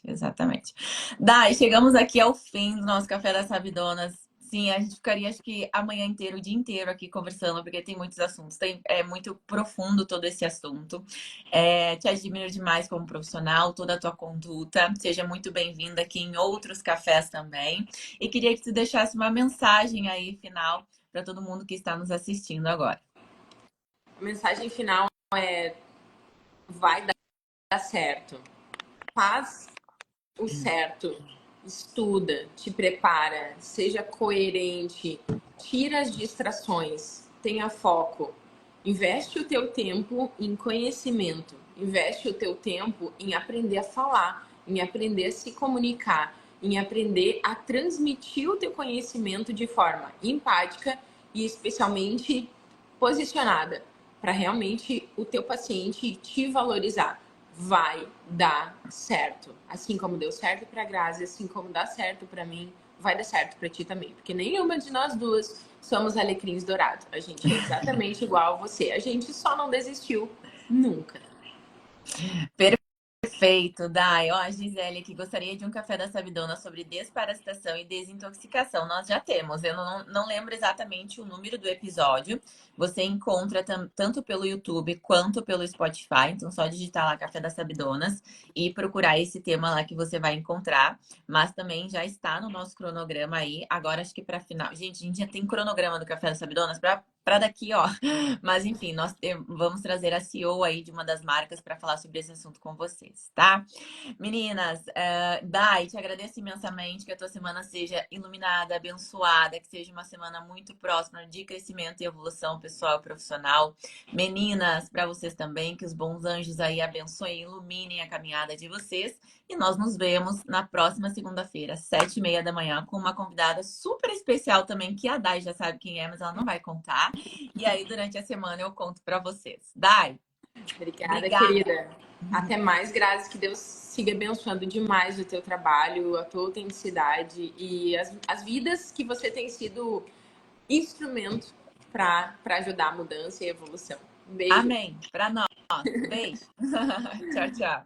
Speaker 3: exatamente. Dai, chegamos aqui ao fim do nosso Café das Sabidonas. Sim, a gente ficaria, acho que amanhã inteiro, o dia inteiro aqui conversando, porque tem muitos assuntos. É muito profundo todo esse assunto. Te admiro demais como profissional, toda a tua conduta. Seja muito bem-vinda aqui em outros cafés também. E queria que tu deixasse uma mensagem aí final para todo mundo que está nos assistindo agora.
Speaker 2: A mensagem final é: vai dar certo. Faz o certo. Estuda, te prepara, seja coerente, tira as distrações, tenha foco. Investe o teu tempo em conhecimento, investe o teu tempo em aprender a falar, em aprender a se comunicar, em aprender a transmitir o teu conhecimento de forma empática e especialmente posicionada, para realmente o teu paciente te valorizar. Vai dar certo. Assim como deu certo para a Grazi, assim como dá certo para mim, vai dar certo para ti também. Porque nenhuma de nós duas somos alecrins dourados. A gente é exatamente igual a você. A gente só não desistiu nunca.
Speaker 3: Perfeito, Dai. Ó, a Gisele que gostaria de um café da Sabidona sobre desparasitação e desintoxicação. Nós já temos. Eu não lembro exatamente o número do episódio. Você encontra tanto pelo YouTube quanto pelo Spotify. Então, só digitar lá Café das Sabidonas e procurar esse tema lá que você vai encontrar. Mas também já está no nosso cronograma aí. Agora, acho que para final. Gente, a gente já tem cronograma do Café das Sabidonas para para daqui, ó. Mas enfim, nós vamos trazer a CEO aí de uma das marcas para falar sobre esse assunto com vocês, tá? Meninas, Dai, te agradeço imensamente, que a tua semana seja iluminada, abençoada, que seja uma semana muito próxima de crescimento e evolução pessoal e profissional. Meninas, para vocês também, que os bons anjos aí abençoem e iluminem a caminhada de vocês. E nós nos vemos na próxima segunda-feira, 7h30 da manhã, com uma convidada super especial também, que a Dai já sabe quem é, mas ela não vai contar. E aí, durante a semana, eu conto para vocês. Dai,
Speaker 2: Obrigada,
Speaker 3: obrigada.
Speaker 2: querida. Até mais, Grazi. Que Deus siga abençoando demais o teu trabalho, a tua autenticidade e as vidas que você tem sido instrumento para ajudar a mudança e a evolução. Um beijo.
Speaker 3: Amém. Para nós. Beijo. Tchau, tchau.